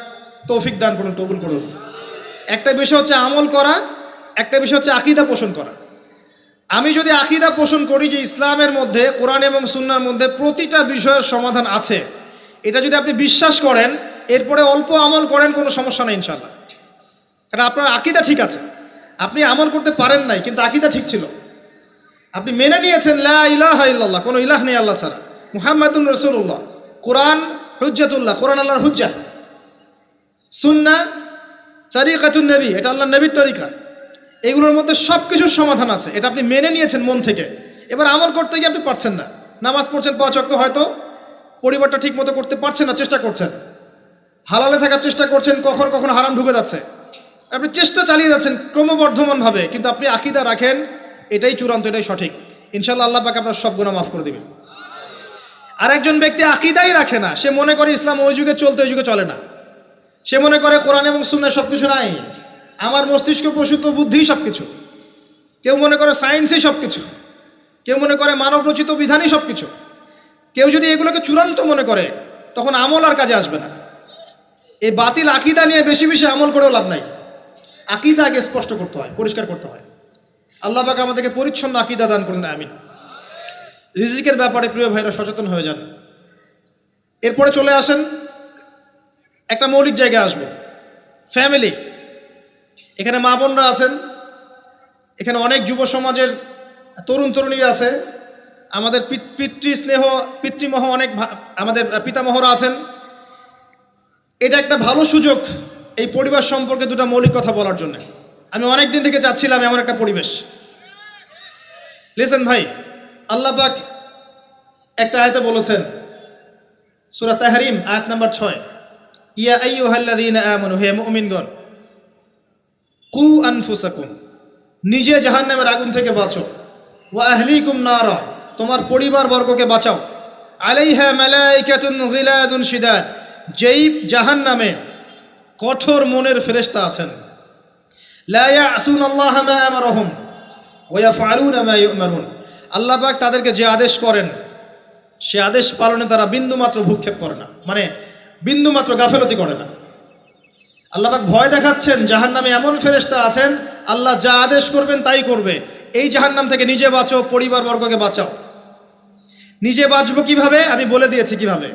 তৌফিক দান করুন, কবুল করুন। একটা বিষয় হচ্ছে আমল করা, একটা বিষয় হচ্ছে আকীদা পোষণ করা। আমি যদি আকীদা পোষণ করি যে ইসলামের মধ্যে, কোরআন এবং সুন্নাহর মধ্যে প্রতিটা বিষয়ের সমাধান আছে, এটা যদি আপনি বিশ্বাস করেন, এরপরে অল্প আমল করেন, কোনো সমস্যা নেই ইনশাআল্লাহ। কারণ আপনার আকীদা ঠিক আছে। আপনি আমল করতে পারেন নাই কিন্তু আকীদা ঠিক ছিল। আপনি মেনে নিয়েছেন লা ইলাহা ইল্লাল্লাহ, কোনো ইলাহ নেই আল্লাহ ছাড়া, মুহাম্মাদুর রাসূলুল্লাহ, কোরআন হুজ্জাতুল্লাহ, কোরআন আল্লাহর হুজ্জা, সুন্নাহ তরিকাতুন নবী, এটা আল্লাহর নবীর তরিকা। এগুলোর মধ্যে সব কিছুর সমাধান আছে, এটা আপনি মেনে নিয়েছেন মন থেকে। এবার আমল করতে গিয়ে আপনি পারছেন না। নামাজ পড়ছেন 5 ওয়াক্ত, হয়তো পরিবারটা ঠিক মতো করতে পারছেন না, চেষ্টা করছেন, হালালে থাকার চেষ্টা করছেন, কখনো কখনো হারাম ঢুকে যাচ্ছে, আপনি চেষ্টা চালিয়ে যাচ্ছেন ক্রমবর্ধমানভাবে, কিন্তু আপনি আকীদা রাখেন এটাই চূড়ান্ত, এটাই সঠিক, ইনশাআল্লাহ আল্লাহ পাক আপনার সব গুনাহ মাফ করে দিবেন। আর একজন ব্যক্তি আকীদাই রাখে না, সে মনে করে ইসলাম ওই যুগে চলতে, ওই যুগে চলে না। সে মনে করে কোরআন এবং সুন্নাহ সব কিছু নাই, আমার মস্তিষ্ক প্রসূত বুদ্ধি সব কিছু। কেউ মনে করে সায়েন্সই সব কিছু, কেউ মনে করে মানব রচিত বিধানই সব কিছু। কেউ যদি এগুলোকে চূড়ান্ত মনে করে তখন আমল আর কাজে আসবে না। এই বাতিল আকীদা নিয়ে বেশি বেশি আমল করেও লাভ নাই। আকীদা আগে স্পষ্ট করতে হয়, পরিষ্কার করতে হয়। আল্লাহ পাক আমাদেরকে পরিচ্ছন্ন আকীদা দান করুন, আমিন। রিজিকের ব্যাপারে প্রিয় ভাইরা সচেতন হয়ে যান। এরপরে চলে আসেন একটা মৌলিক জায়গায় আসবো, ফ্যামিলি। এখানে মা বোনরা আছেন, এখানে অনেক যুব সমাজের তরুণ তরুণীরা আছে, আমাদের পিতৃস্নেহ পিতৃমহ অনেক আমাদের পিতামহরা আছেন। এটা একটা ভালো সুযোগ এই পরিবার সম্পর্কে দুটো মৌলিক কথা বলার জন্য। আমি অনেক দিন থেকে চাচ্ছিলাম এমন একটা পরিবেশ। লিসেন ভাই, আল্লাহ পাক একটা আয়াতে বলেছেন, সূরা তাহরিম আয়াত নাম্বার 6, ইয়া আইয়ুহাল্লাযীনা আমানু, হে মুমিনগণ, কু আনফুসাকুম, নিজে জাহান্নামের আগুন থেকে বাঁচো, ওয়া আহলিকুম নারা, তোমার পরিবার বর্গকে বাঁচাও, আলাইহা মালাইকাতুন গিলাজুন শিদাদ, যেই জাহান্নামে কঠোর মনের ফেরেশতা আছেন, লা ইয়াসুনাল্লাহা মা আমারহুম ওয়া ইয়াফআলুনা মা ইউমারুন, আল্লাহ পাক তাদেরকে যে আদেশ করেন সে আদেশ পালনে তারা বিন্দুমাত্র ভূক্ষেপ করে না, মানে বিন্দুমাত্র গাফেলতি করে না। আল্লাহ পাক ভয় দেখাচ্ছেন জাহান্নামে এমন ফেরেশতা আছেন, আল্লাহ যা আদেশ করবেন তাই করবে। এই জাহান্নাম থেকে নিজে বাঁচো, পরিবার বর্গকে বাঁচাও। নিজে বাঁচবো কিভাবে? আমি বলে দিয়েছি কিভাবে।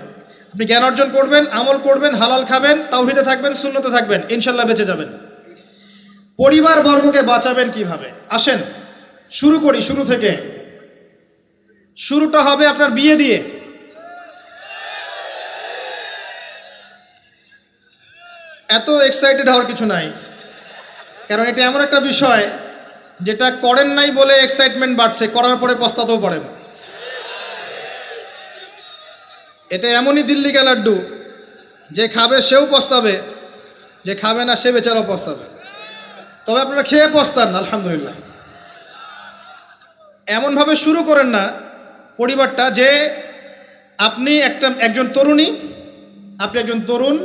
আপনি জ্ঞান অর্জন করবেন, আমল করবেন, হালাল খাবেন, তাওহীদে থাকবেন, সুন্নতে থাকবেন, ইনশাল্লাহ বেঁচে যাবেন। পরিবার বর্গকে বাঁচাবেন কিভাবে? আসেন শুরু করি শুরু থেকে। শুরুটা হবে আপনার বিয়ে দিয়ে। এত এক্সাইটেড হওয়ার কিছু নাই, কারণ এটা এমন একটা বিষয় যেটা করেন নাই বলে এক্সাইটমেন্ট বাড়ছে, করার পরে পস্তাতেও পারেন। এটা এমনই দিল্লি কা লাড্ডু, যে খাবে সেও পস্তাবে, যে খাবে না সে বেচারাও পস্তাবে। তবে আপনারা খেয়ে পস্তান আলহামদুলিল্লাহ। এমনভাবে শুরু করেন না পরিবারটা যে আপনি একজন তরুণী, আপনি একজন তরুণ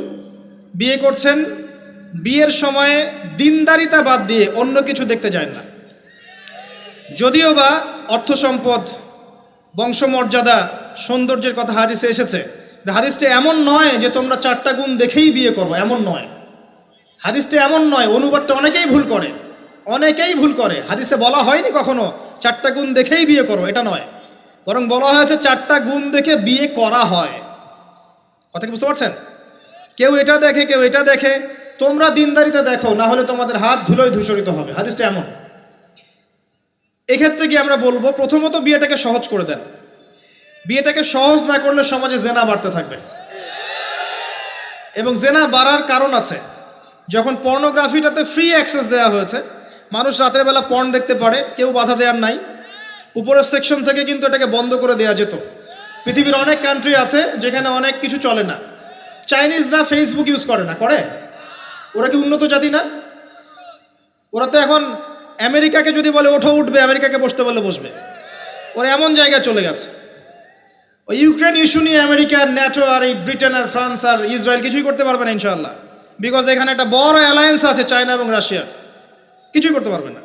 বিয়ে করছেন, বিয়ের সময়ে দিনদারিতা বাদ দিয়ে অন্য কিছু দেখতে যায় না। যদিও বা অর্থ সম্পদ, বংশমর্যাদা, সৌন্দর্যের কথা হাদিসে এসেছে, হাদিসটা এমন নয় যে তোমরা 4টা গুণ দেখেই বিয়ে করো, এমন নয়। হাদিসটা এমন নয়, অনুবাদটা অনেকেই ভুল করে, অনেকেই ভুল করে। হাদিসে বলা হয়নি কখনো 4টা গুণ দেখেই বিয়ে করো, এটা নয়। বরং বলা হয়েছে 4টা গুণ দেখে বিয়ে করা হয়। কথা কি বুঝতে পারছেন? কেউ এটা দেখে, কেউ এটা দেখে। তোমরা দিনদারিতা দেখো, না হলে তোমাদের হাত ধুলোয় ধূসরিত হবে। হাদিসটা এমন। এক্ষেত্রে কি আমরা বলবো, প্রথমত বিয়েটাকে সহজ করে দেন। বিয়েটাকে সহজ না করলে সমাজে জেনা বাড়তে থাকবে, এবং জেনা বাড়ার কারণ আছে। যখন পর্নোগ্রাফিটাতে ফ্রি অ্যাক্সেস দেওয়া হয়েছে, মানুষ রাতের বেলা পর্ন দেখতে পারে, কেউ বাধা দেওয়ার নাই। উপরের সেকশন থেকে কিন্তু এটাকে বন্ধ করে দেওয়া যেত। পৃথিবীর অনেক কান্ট্রি আছে যেখানে অনেক কিছু চলে না। চাইনিজরা ফেসবুক ইউজ করে না, করে? ওরা কি উন্নত জাতি না? ওরা তো এখন আমেরিকাকে যদি বলে ওঠো উঠবে, আমেরিকাকে বসতে বলে বসবে। ওরা এমন জায়গায় চলে গেছে। ওই ইউক্রেন ইস্যু নিয়ে আমেরিকা, ন্যাটো আর এই ব্রিটেন আর ফ্রান্স আর ইসরায়েল কিছুই করতে পারবে না ইনশাআল্লাহ। বিকজ এখানে একটা বড় অ্যালায়েন্স আছে চায়না এবং রাশিয়ার, কিছুই করতে পারবে না।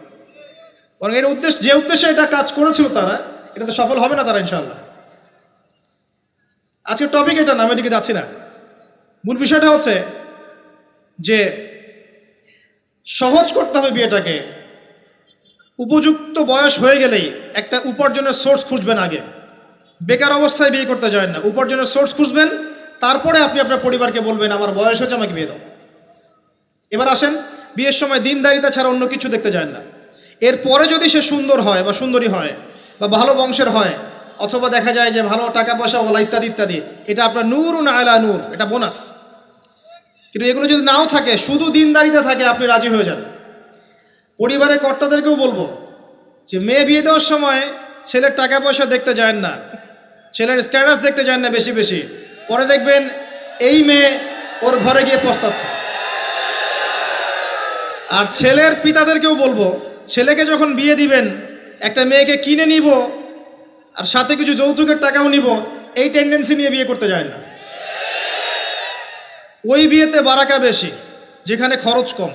বরং এর যে উদ্দেশ্যে এটা কাজ করেছিল তারা, এটাতে সফল হবে না তারা ইনশাআল্লাহ। আজকের টপিক এটা না, আমি এদিকে যাচ্ছি না। মূল বিষয়টা হচ্ছে যে সহজ করতে হবে বিয়েটাকে। উপযুক্ত বয়স হয়ে গেলেই একটা উপার্জনের সোর্স খুঁজবেন আগে। বেকার অবস্থায় বিয়ে করতে যায় না, উপার্জনের সোর্স খুঁজবেন, তারপরে আপনি আপনার পরিবারকে বলবেন আমার বয়স হচ্ছে, আমাকে বিয়ে দাও। এবার আসেন, বিয়ের সময় দিনদারিতা ছাড়া অন্য কিছু দেখতে যায় না। এরপরে যদি সে সুন্দর হয় বা সুন্দরী হয় বা ভালো বংশের হয়, অথবা দেখা যায় যে ভালো টাকা পয়সা ওলা ইত্যাদি ইত্যাদি, এটা আপনার নূরুন আলা নূর, এটা বোনাস। কিন্তু এগুলো যদি নাও থাকে, শুধু দিনদারিতা থাকে, আপনি রাজি হয়ে যান। পরিবারের কর্তাদেরকেও বলবো যে মেয়ে বিয়ে দেওয়ার সময় ছেলের টাকা পয়সা দেখতে যায় না, ছেলের স্ট্যাটাস দেখতে যায় না বেশি বেশি। পরে দেখবেন এই মেয়ে ওর ঘরে গিয়ে পস্তাচ্ছে। আর ছেলের পিতাদেরকেও বলবো, ছেলেকে যখন বিয়ে দিবেন, একটা মেয়েকে কিনে নিব আর সাথে কিছু যৌতুকের টাকাও নিব, এই টেন্ডেন্সি নিয়ে বিয়ে করতে যায় না। ওই বিয়েতে বারাকা বেশি, যেখানে খরচ কম,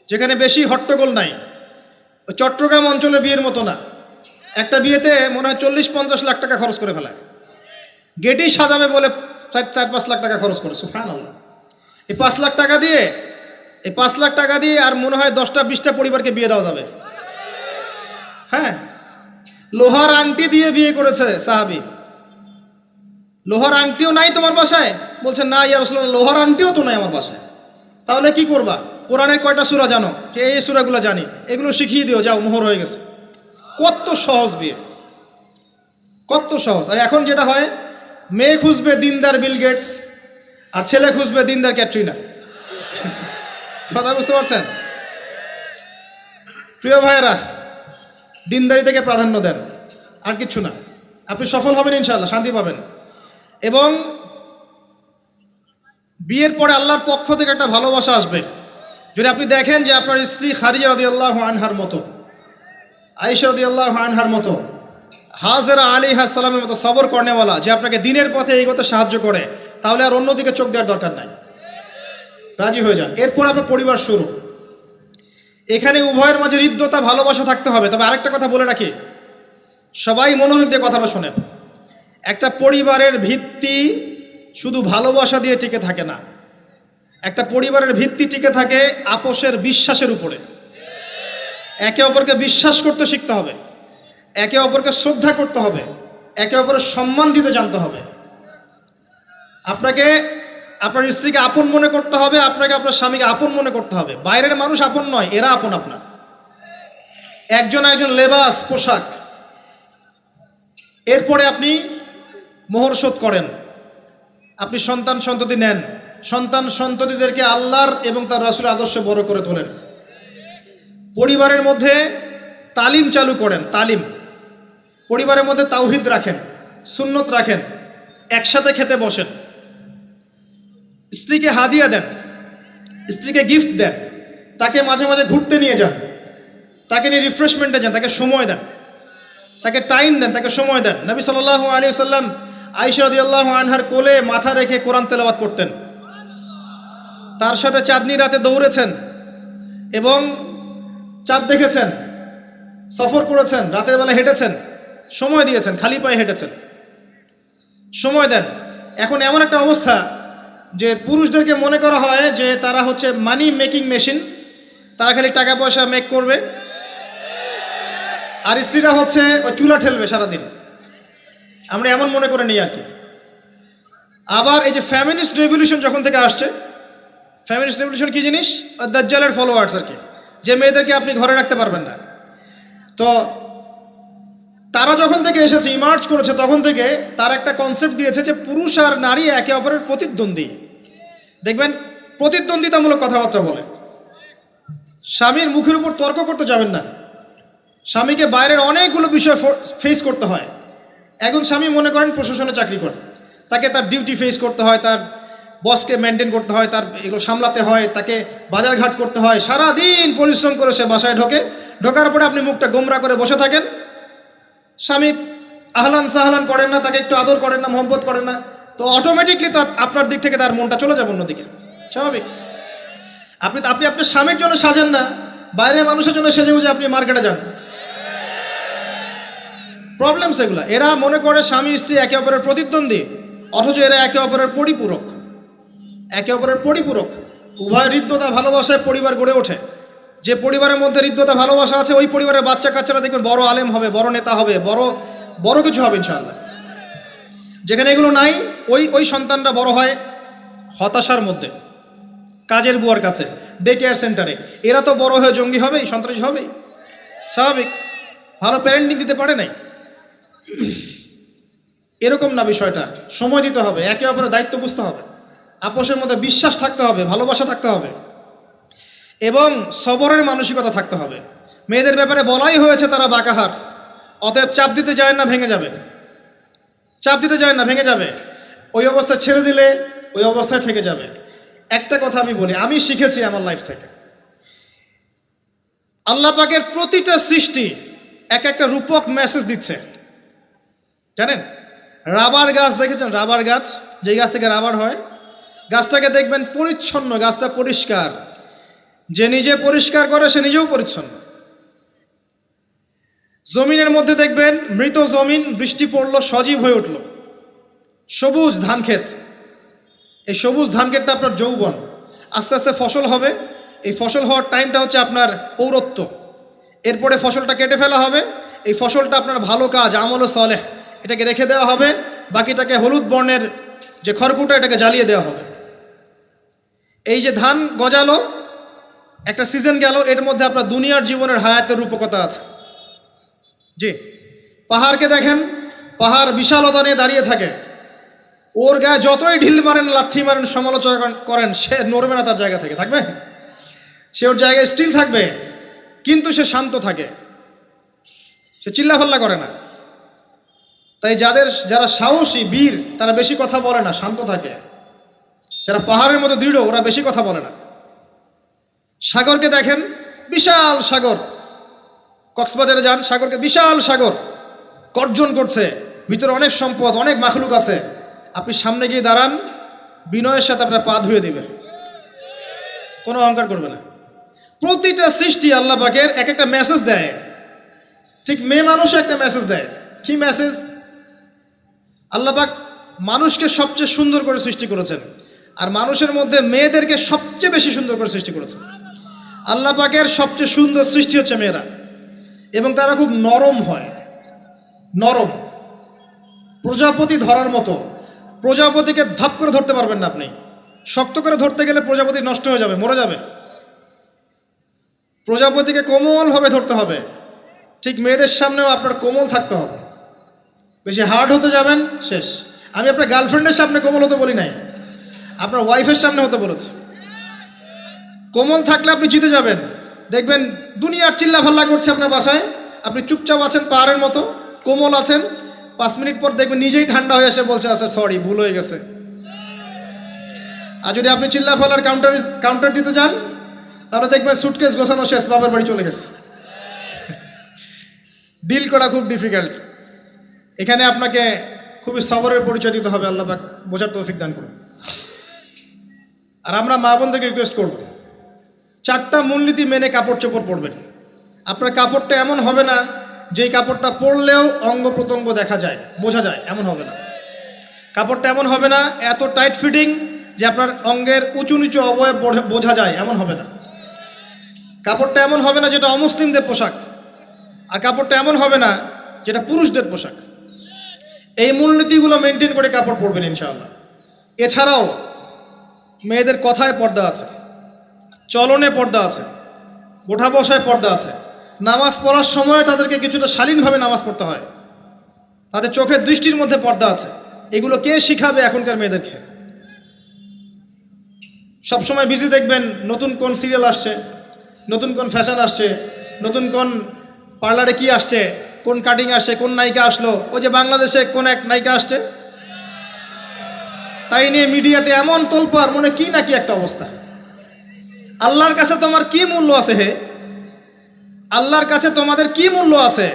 যেখানে বেশি হট্টগোল নাই। চট্টগ্রাম অঞ্চলের বিয়ের মতো না। একটা বিয়েতে মনে হয় 40-50 লাখ টাকা খরচ করে ফেলায়। গেটেই সাজাবে বলে 4-5 লাখ টাকা খরচ করে। সুবহানাল্লাহ। এই 5 লাখ টাকা দিয়ে, এই 5 লাখ টাকা দিয়ে আর মনে হয় 10টা-20টা পরিবারকে বিয়ে দেওয়া যাবে। হ্যাঁ, লোহার আংটি দিয়ে বিয়ে করেছে সাহাবী। লোহার আংটিও নাই তোমার বাসায়? বলছে না ইয়া রাসূলুল্লাহ, লোহার আংটিও তো নাই আমার বাসায়। তাহলে কি করবা? কোরআনের কয়টা সূরা জানো? যে এই সূরাগুলো জানি, এগুলো শিখিয়ে দিও, যাও, মোহর হয়ে গেছে। কত সহজ বিয়ে, কত সহজ। আর এখন যেটা হয়, মেয়ে খুঁজবে দিনদার বিল গেটস, আর ছেলে খুঁজবে দিনদার ক্যাটরিনা। কথা বুঝতে পারছেন? প্রিয় ভাইয়েরা, দিনদারি থেকে প্রাধান্য দেন, আর কিচ্ছু না। আপনি সফল হবেন ইনশাআল্লাহ, শান্তি পাবেন। এবং বিয়ের পরে আল্লাহর পক্ষ থেকে একটা ভালোবাসা আসবে। যদি আপনি দেখেন যে আপনার স্ত্রী খাদিজা রাদিয়াল্লাহু আনহার মতো, আয়েশা রাদিয়াল্লাহু আনহার মতো, হাজেরা আলাইহিস সালামের মতো সবর করেনেওয়ালা, যে আপনাকে দিনের পথে এগোতে সাহায্য করে, তাহলে আর অন্যদিকে চোখ দেওয়ার দরকার নাই। রাজি হয়ে যান। এরপর আপনার পরিবার শুরু। এখানে উভয়ের মাঝে হৃদ্যতা, ভালোবাসা থাকতে হবে। তবে আরেকটা কথা বলে রাখি, সবাই মনোযোগ দিয়ে কথাটা শোনেন। একটা পরিবারের ভিত্তি শুধু ভালোবাসা দিয়ে টিকে থাকে না। একটা পরিবারের ভিত্তি টিকে থাকে আপোষের বিশ্বাসের উপরে। একে অপরকে বিশ্বাস করতে শিখতে হবে, একে অপরকে শ্রদ্ধা করতে হবে, একে অপরের সম্মান দিতে জানতে হবে। আপনাকে আপনার স্ত্রীকে আপন মনে করতে হবে, আপনাকে আপনার স্বামীকে আপন মনে করতে হবে। বাইরের মানুষ আপন নয়, এরা আপন আপনার। একজন একজন লেবাস, পোশাক। এরপরে আপনি মোহর শোধ করেন, আপনি সন্তান সন্ততি নেন, সন্তান সন্ততিদেরকে আল্লাহর এবং তার রাসূলের আদর্শে বড় করে তোলেন। পরিবারের মধ্যে তালিম চালু করেন, তালিম। পরিবারের মধ্যে তাওহীদ রাখেন, সুন্নত রাখেন, একসাথে খেতে বসেন। স্ত্রীকে হাদিয়া দেন, স্ত্রীকে গিফট দেন, তাকে মাঝে মাঝে ঘুরতে নিয়ে যান, তাকে নিয়ে রিফ্রেশমেন্টে যান, তাকে সময় দেন, তাকে টাইম দেন, তাকে সময় দেন। নবী সাল্লাল্লাহু আলাইহি ওয়াসাল্লাম আয়েশা রাদিয়াল্লাহু আনহার কোলে মাথা রেখে কোরআন তেলাওয়াত করতেন, তার সাথে চাঁদনি রাতে দৌড়েছেন এবং চাঁদ দেখেছেন, সফর করেছেন, রাতের বেলা হেঁটেছেন, সময় দিয়েছেন, খালি পায়ে হেঁটেছেন। সময় দেন। এখন এমন একটা অবস্থা যে পুরুষদেরকে মনে করা হয় যে তারা হচ্ছে মানি মেকিং মেশিন, তারা খালি টাকা পয়সা মেক করবে, আর স্ত্রীরা হচ্ছে ওই চুলা ঠেলবে সারাদিন। আমরা এমন মনে করে নিই আর কি। আবার এই যে ফ্যামিনিস্ট রেভলিউশন যখন থেকে আসছে, ফ্যামিনিস্ট রেভলিউশন কি জিনিস? দাজ্জালের ফলোয়ার্স আর কি, যে মেয়েদেরকে আপনি ঘরে রাখতে পারবেন না। তো তারা যখন থেকে এসেছে, ইমার্জ করেছে, তখন থেকে তার একটা কনসেপ্ট দিয়েছে যে পুরুষ আর নারী একে অপরের প্রতিদ্বন্দ্বী। দেখবেন প্রতিদ্বন্দ্বিতামূলক কথাবার্তা বলে। স্বামীর মুখের উপর তর্ক করতে যাবেন না। স্বামীকে বাইরের অনেকগুলো বিষয় ফেস করতে হয়। একজন স্বামী মনে করেন প্রশাসনে চাকরি করে, তাকে তার ডিউটি ফেস করতে হয়, তার বসকে মেনটেন করতে হয়, তার এগুলো সামলাতে হয়, তাকে বাজারঘাট করতে হয়, সারাদিন পরিশ্রম করে সে বাসায় ঢোকার পরে আপনি মুখটা গোমরা করে বসে থাকেন। স্বামী আহলান সাহলান করেন না, তাকে একটু আদর করেন না, মহব্বত করেন না, তো অটোমেটিকলি তো আপনার দিক থেকে তার মনটা চলে যাবে অন্যদিকে। স্বাভাবিক। আপনি আপনার স্বামীর জন্য সাজেন না, বাইরের মানুষের জন্য সেজে বুঝে আপনি মার্কেটে যান। প্রবলেম সেগুলা। এরা মনে করে স্বামী স্ত্রী একে অপরের প্রতিদ্বন্দ্বী, অথচ এরা একে অপরের পরিপূরক। একে অপরের পরিপূরক। উভয় হৃদ্যতা ভালোবাসায় পরিবার গড়ে ওঠে। যে পরিবারের মধ্যে হৃদ্যতা ভালোবাসা আছে, ওই পরিবারের বাচ্চা কাচ্চারা দেখবেন বড় আলেম হবে, বড় নেতা হবে, বড় কিছু হবে ইনশাআল্লাহ। যেখানে এগুলো নাই, ওই সন্তানরা বড় হয় হতাশার মধ্যে, কাজের বুয়ার কাছে, ডে কেয়ার সেন্টারে। এরা তো বড় হয়ে জঙ্গি হবেই, সন্ত্রাসী হবেই, স্বাভাবিক। ভালো প্যারেন্টিং দিতে পারে নাই। এরকম না বিষয়টা। সময় দিতে হবে, একে অপরের দায়িত্ব বুঝতে হবে, আপোষের মধ্যে বিশ্বাস থাকতে হবে, ভালোবাসা থাকতে হবে এবং সবরের মানসিকতা থাকতে হবে। মেয়েদের ব্যাপারে বলাই হয়েছে তারা বাঁকাহার, অতএব চাপ দিতে যায় না, ভেঙে যাবে। চাপ দিতে যায় না, ভেঙে যাবে। ওই অবস্থায় ছেড়ে দিলে ওই অবস্থায় থেকে যাবে। একটা কথা আমি বলি, আমি শিখেছি আমার লাইফ থেকে, আল্লাহ পাকের প্রতিটা সৃষ্টি এক একটা রূপক মেসেজ দিচ্ছে। জানেন, রাবার গাছ দেখেছেন? রাবার গাছ, যেই গাছ থেকে রাবার হয়, গাছটাকে দেখবেন পরিচ্ছন্ন, গাছটা পরিষ্কার। যে নিজে পরিষ্কার করে সে নিজেও পরিচ্ছন্ন। জমিনের মধ্যে দেখবেন মৃত জমিন, বৃষ্টি পড়লো, সজীব হয়ে উঠল, সবুজ ধান ক্ষেত। এই সবুজ ধান ক্ষেতটা আপনার যৌবন, আস্তে আস্তে ফসল হবে। এই ফসল হওয়ার টাইমটা হচ্ছে আপনার পৌরত্ব। এরপরে ফসলটা কেটে ফেলা হবে। এই ফসলটা আপনার ভালো কাজ, আমল সালেহ, এটাকে রেখে দেওয়া হবে। বাকিটাকে হলুদ বর্ণের যে খড়কুটো, এটাকে জ্বালিয়ে দেওয়া হবে। এই যে ধান গজালো, একটা সিজন গেল, এর মধ্যে আপনার দুনিয়ার জীবনের হায়াতের রূপকতা আছে। জি, পাহাড়কে দেখেন, পাহাড় বিশালতা নিয়ে দাঁড়িয়ে থাকে। ওর গায়ে যতই ঢিল মারেন, লাথি মারেন, সমালোচনা করেন, সে নড়বে না তার জায়গা থেকে। থাকবে, সে ওর জায়গায় স্টিল থাকবে, কিন্তু সে শান্ত থাকে, সে চিল্লাফাল্লা করে না। তাই যারা সাহসী বীর, তারা বেশি কথা বলে না, শান্ত থাকে। যারা পাহাড়ের মতো দৃঢ়, ওরা বেশি কথা বলে না। সাগরকে দেখেন, বিশাল সাগর, কক্সবাজারে যান, সাগরকে বিশাল সাগর গর্জন করছে, ভিতরে অনেক সম্পদ, অনেক মাখলুক আছে। আপনি সামনে গিয়ে দাঁড়ান, বিনয়ের সাথে আপনার পা ধুয়ে দেবে, কোনো অহংকার করবে না। প্রতিটা সৃষ্টি আল্লাহ পাকের এক একটা মেসেজ দেয়। ঠিক মেয়ে মানুষও একটা মেসেজ দেয়। কি মেসেজ? আল্লাহ পাক মানুষকে সবচেয়ে সুন্দর করে সৃষ্টি করেছেন, আর মানুষের মধ্যে মেয়েদেরকে সবচেয়ে বেশি সুন্দর করে সৃষ্টি করেছেন। আল্লাহ পাকের সবচেয়ে সুন্দর সৃষ্টি হচ্ছে মেয়েরা, এবং তারা খুব নরম হয়, নরম, প্রজাপতি ধরার মতো। প্রজাপতিকে ধাপ করে ধরতে পারবেন না আপনি। শক্ত করে ধরতে গেলে প্রজাপতি নষ্ট হয়ে যাবে, মরে যাবে। প্রজাপতিকে কোমলভাবে ধরতে হবে। ঠিক মেয়েদের সামনেও আপনার কোমল থাকতে হবে। বেশি হার্ড হতে যাবেন, শেষ। আমি আপনার গার্লফ্রেন্ডের সামনে কোমল হতে বলি নাই, আপনার ওয়াইফের সামনে হতে বলেছি। কোমল থাকলে আপনি জিতে যাবেন। দেখবেন দুনিয়ার চিল্লা ফাল্লা করছে আপনার বাসায়, আপনি চুপচাপ আছেন পাহাড়ের মতো, কোমল আছেন। 5 মিনিট পর দেখবেন নিজেই ঠান্ডা হয়ে এসে বলছে, আচ্ছা সরি, ভুল হয়ে গেছে। আর যদি আপনি চিল্লা ফাল্লার কাউন্টার দিতে যান, তাহলে দেখবেন সুটকেস গোছানো শেষ, বাবার বাড়ি চলে গেছে। ডিল করা খুব ডিফিকাল্ট। এখানে আপনাকে খুবই সবরের পরিচয় দিতে হবে। আল্লাহ পাক বোঝার তৌফিক দান করুন। আর আমরা মা বোনদেরকে রিকোয়েস্ট করব, 4টা মূলনীতি মেনে কাপড় চোপড় পরবেন। আপনার কাপড়টা এমন হবে না যেই কাপড়টা পরলেও অঙ্গ প্রত্যঙ্গ দেখা যায়, বোঝা যায়, এমন হবে না। কাপড়টা এমন হবে না এত টাইট ফিটিং যে আপনার অঙ্গের উঁচু নিচু অবয়ব বোঝা যায়, এমন হবে না। কাপড়টা এমন হবে না যেটা অমুসলিমদের পোশাক, আর কাপড়টা এমন হবে না যেটা পুরুষদের পোশাক। এই মূলনীতিগুলো মেনটেন করে কাপড় পরবেন ইনশাআল্লাহ। এছাড়াও মেয়েদের কথায় পর্দা আছে, চলনে পর্দা আছে, ওঠা বসায় পর্দা আছে। নামাজ পড়ার সময় তাদেরকে কিছুটা শালীনভাবে নামাজ পড়তে হয়। তাদের চোখের দৃষ্টির মধ্যে পর্দা আছে। এগুলো কে শিখাবে এখনকার মেয়েদেরকে? সবসময় বিজি দেখবেন নতুন কোন সিরিয়াল আসছে, নতুন কোন ফ্যাশন আসছে, নতুন কোন পার্লারে কি আসছে, কোন কাটিং আসছে, কোন নায়িকা আসলো। ওই যে বাংলাদেশে কোন এক নায়িকা আসছে, তাই নিয়ে মিডিয়াতে এমন তোলপাড়, মনে কি নাকি একটা অবস্থা। আল্লাহর কাছে তোমার কি মূল্য আছে হে? আল্লাহর কাছে তোমাদের কি মূল্য আছে?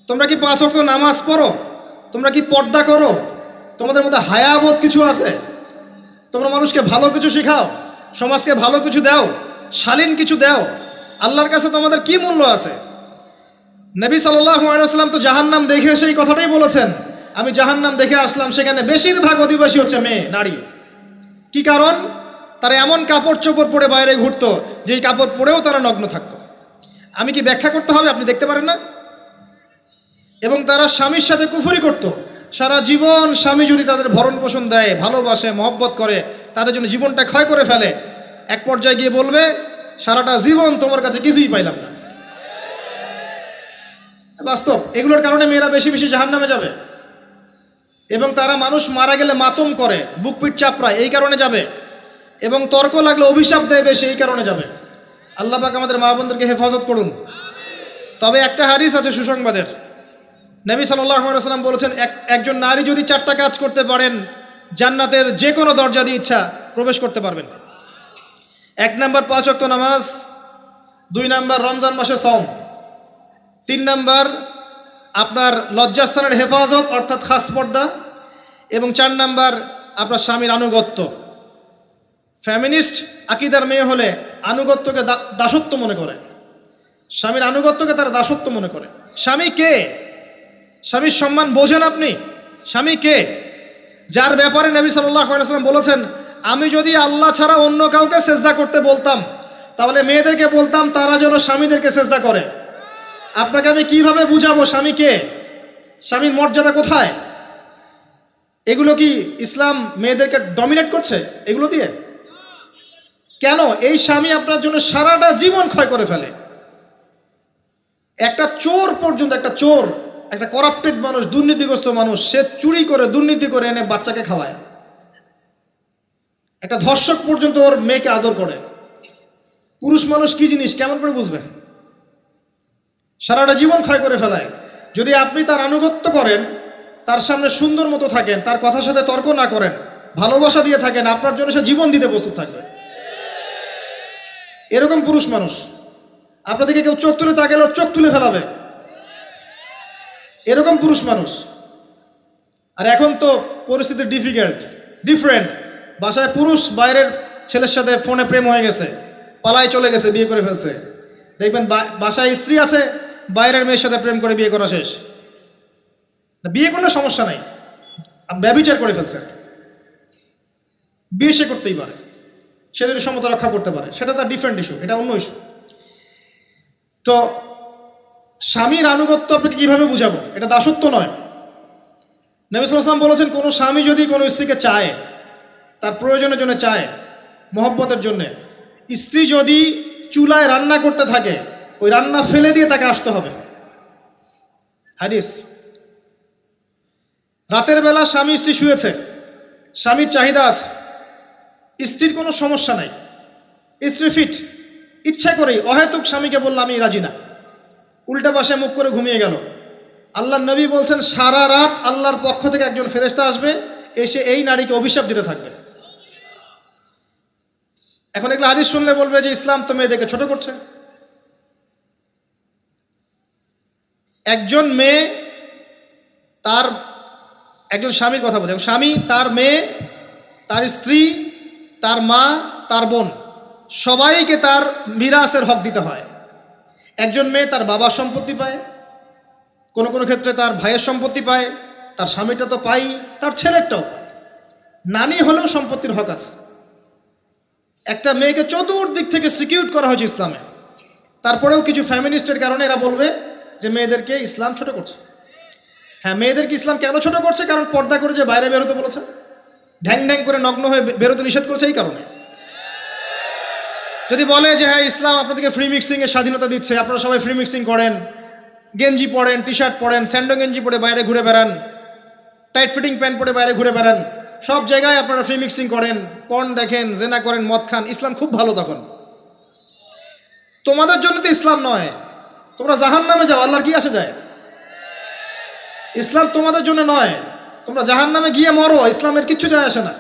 তোমরা কি 5 ওয়াক্ত নামাজ পড়ো? তোমরা কি পর্দা করো? তোমাদের মধ্যে হায়াবোধ কিছু আছে? তোমরা মানুষকে ভালো কিছু শেখাও, সমাজকে ভালো কিছু দাও, শালীন কিছু দাও। আল্লাহর কাছে তোমাদের কি মূল্য আছে? নবী সাল্লাল্লাহু আলাইহি ওয়াসাল্লাম তো জাহান্নাম দেখে সেই কথাটাই বলেছেন, আমি জাহান্নাম দেখে আসলাম, সেখানে বেশিরভাগ অধিবাসী হচ্ছে মেয়ে, নারী। কি কারণ? তারা এমন কাপড় চোপড় পরে বাইরে ঘুরতো যেই কাপড় পরেও তারা নগ্ন থাকতো। আমি কি ব্যাখ্যা করতে হবে? আপনি দেখতে পারেন না? এবং তারা স্বামীর সাথে কুফরি করত। সারা জীবন স্বামী যদি তাদের ভরণ পোষণ দেয়, ভালোবাসে, মহব্বত করে, তাদের জন্য জীবনটা ক্ষয় করে ফেলে, এক পর্যায়ে গিয়ে বলবে সারাটা জীবন তোমার কাছে কিছুই পাইলাম না। বাস্তব। এগুলোর কারণে মেয়েরা বেশি বেশি জাহান্নামে যাবে। এবং তারা মানুষ মারা গেলে মাতম করে, বুক পিঠ চাপড়ায়, এই কারণে যাবে। এবং তর্ক লাগলে অভিশাপ দেয় বেশি, এই কারণে যাবে। আল্লাহ পাক আমাদের মা বোনদেরকে হেফাজত করুন। তবে একটা হাদিস আছে সুসংবাদের। নবী সাল্লাল্লাহু আলাইহি ওয়াসাল্লাম বলেছেন, একজন নারী যদি 4টা কাজ করতে পারেন, জান্নাতের যে কোনো দরজা দিয়ে ইচ্ছা প্রবেশ করতে পারবেন। 1 নাম্বার 5 ওয়াক্ত নামাজ, 2 নাম্বার রমজান মাসে সওম, 3 নাম্বার আপনার লজ্জাস্থানের হেফাজত অর্থাৎ খাস পর্দা, এবং 4 নাম্বার আপনার স্বামীর আনুগত্য। ফ্যামিনিস্ট আকিদার মেয়ে হলে আনুগত্যকে দাসত্ব মনে করে, স্বামীর আনুগত্যকে তারা দাসত্ব মনে করে। স্বামী কে? স্বামীর সম্মান বোঝেন আপনি? স্বামী কে? যার ব্যাপারে নবী সাল্লাল্লাহু আলাইহি ওয়াসাল্লাম বলেছেন, আমি যদি আল্লাহ ছাড়া অন্য কাউকে সেজদা করতে বলতাম, তাহলে মেয়েদেরকে বলতাম তারা যেন স্বামীদেরকে সেজদা করে। আপনাকে আমি কিভাবে বুঝাবো স্বামী কে, স্বামীর মর্যাদা কোথায়? এগুলো কি ইসলাম মেয়েদেরকে ডমিনেট করছে এগুলো দিয়ে? কেন? এই স্বামী আপনার জন্য সারাটা জীবন ক্ষয় করে ফেলে। একটা চোর পর্যন্ত, একটা চোর, একটা করাপ্টেড মানুষ, দুর্নীতিগ্রস্ত মানুষ, সে চুরি করে, দুর্নীতি করে এনে বাচ্চাকে খাওয়ায়। একটা ধর্ষক পর্যন্ত ওর মেয়েকে আদর করে। পুরুষ মানুষ কি জিনিস কেমন করে বুঝবেন? সারাটা জীবন ক্ষয় করে ফেলায়। যদি আপনি তার আনুগত্য করেন, তার সামনে সুন্দর মতো থাকেন, তার কথার সাথে তর্ক না করেন, ভালোবাসা দিয়ে থাকেন, আপনার জন্য সে জীবন দিতে প্রস্তুত থাকবে। এরকম পুরুষ মানুষ। আপনাদেরকে কেউ চোখ তুলে তাকালে ওর চোখ তুলে ফেলাবে, এরকম পুরুষ মানুষ। আর এখন তো পরিস্থিতি ডিফারেন্ট। বাসায় পুরুষ বাইরের ছেলের সাথে ফোনে প্রেম হয়ে গেছে, পালায় চলে গেছে, বিয়ে করে ফেলছে। দেখবেন বাসায় স্ত্রী আছে, বাইরের মেয়ের সাথে প্রেম করে বিয়ে করা শেষ। বিয়ে করলে সমস্যা নাই, ব্যভিচার করে ফেলছে। বিয়ে সে করতেই পারে, সে যদি সমতা রক্ষা করতে পারে, সেটা তার ডিফারেন্ট ইস্যু, এটা অন্য ইস্যু। তো স্বামীর আনুগত্য আপনাকে কিভাবে বুঝাবো? এটা দাসত্ব নয়। নবী সাল্লাল্লাহু আলাইহি ওয়াসাল্লাম বলেছেন, কোনো স্বামী যদি কোনো স্ত্রীকে চায়, তার প্রয়োজনের জন্য চায়, মহব্বতের জন্যে, স্ত্রী যদি চুলায় রান্না করতে থাকে, ওই রান্না ফেলে দিয়ে তাকে আসতে হবে। হাদিস। রাতের বেলা স্বামী স্ত্রী শুয়েছে, স্বামীর চাহিদা আছে, স্ত্রীর কোনো সমস্যা নাই, স্ত্রী ফিট, ইচ্ছা করেই অহেতুক স্বামীকে বলল আমি রাজি না, উল্টা পাশে মুখ করে ঘুমিয়ে গেল। আল্লাহর নবী বলছেন সারা রাত আল্লাহর পক্ষ থেকে একজন ফেরেশতা আসবে, এসে এই নারীকে অভিশাপ দিতে থাকবে। এখন এগুলো হাদিস শুনলে বলবে যে ইসলাম তো মেয়েদেরকে ছোট করছে। একজন মেয়ে তার, একজন স্বামীর কথা বলছে, স্বামী তার মেয়ে, তার স্ত্রী, তার মা, তার বোন, সবাইকে তার মিরাসের হক দিতে হয়। একজন মেয়ে তার বাবার সম্পত্তি পায়, কোনো কোনো ক্ষেত্রে তার ভাইয়ের সম্পত্তি পায়, তার স্বামীটা তো পাই, তার ছেলেরটাও পায়, নানি হলেও সম্পত্তির হক আছে। একটা মেয়েকে চতুর্দিক থেকে সিকিউর করা হয়েছে ইসলামে। তারপরেও কিছু ফ্যামিনিস্টের কারণে এরা বলবে যে মেয়েদেরকে ইসলাম ছোট করছে। হ্যাঁ, মেয়েদেরকে ইসলাম কেন ছোট করছে? কারণ পর্দা করে যে বাইরে বেরোতে বলেছে, ঢ্যাং ঢ্যাং করে নগ্ন হয়ে বেরোতে নিষেধ করেছে, এই কারণে। যদি বলে যে হ্যাঁ ইসলাম আপনাদেরকে ফ্রি মিক্সিংয়ের স্বাধীনতা দিচ্ছে, আপনারা সবাই ফ্রি মিক্সিং করেন, গেঞ্জি পরেন, টি শার্ট পরেন, স্যান্ডো গেঞ্জি পরে বাইরে ঘুরে বেড়ান, টাইট ফিটিং প্যান্ট পরে বাইরে ঘুরে বেড়ান, সব জায়গায় আপনারা ফ্রি মিক্সিং করেন, পর্ন দেখেন, জেনা করেন, মদ খান, ইসলাম খুব ভালো। তখন তোমাদের জন্য তো ইসলাম নয়, তোমরা জাহান্নামে যাও, আল্লাহর কি আসে যায়? ইসলাম তোমাদের জন্য নয়, তোমরা জাহান্নামে গিয়ে মরো, ইসলামের কিচ্ছু যায় আসে না।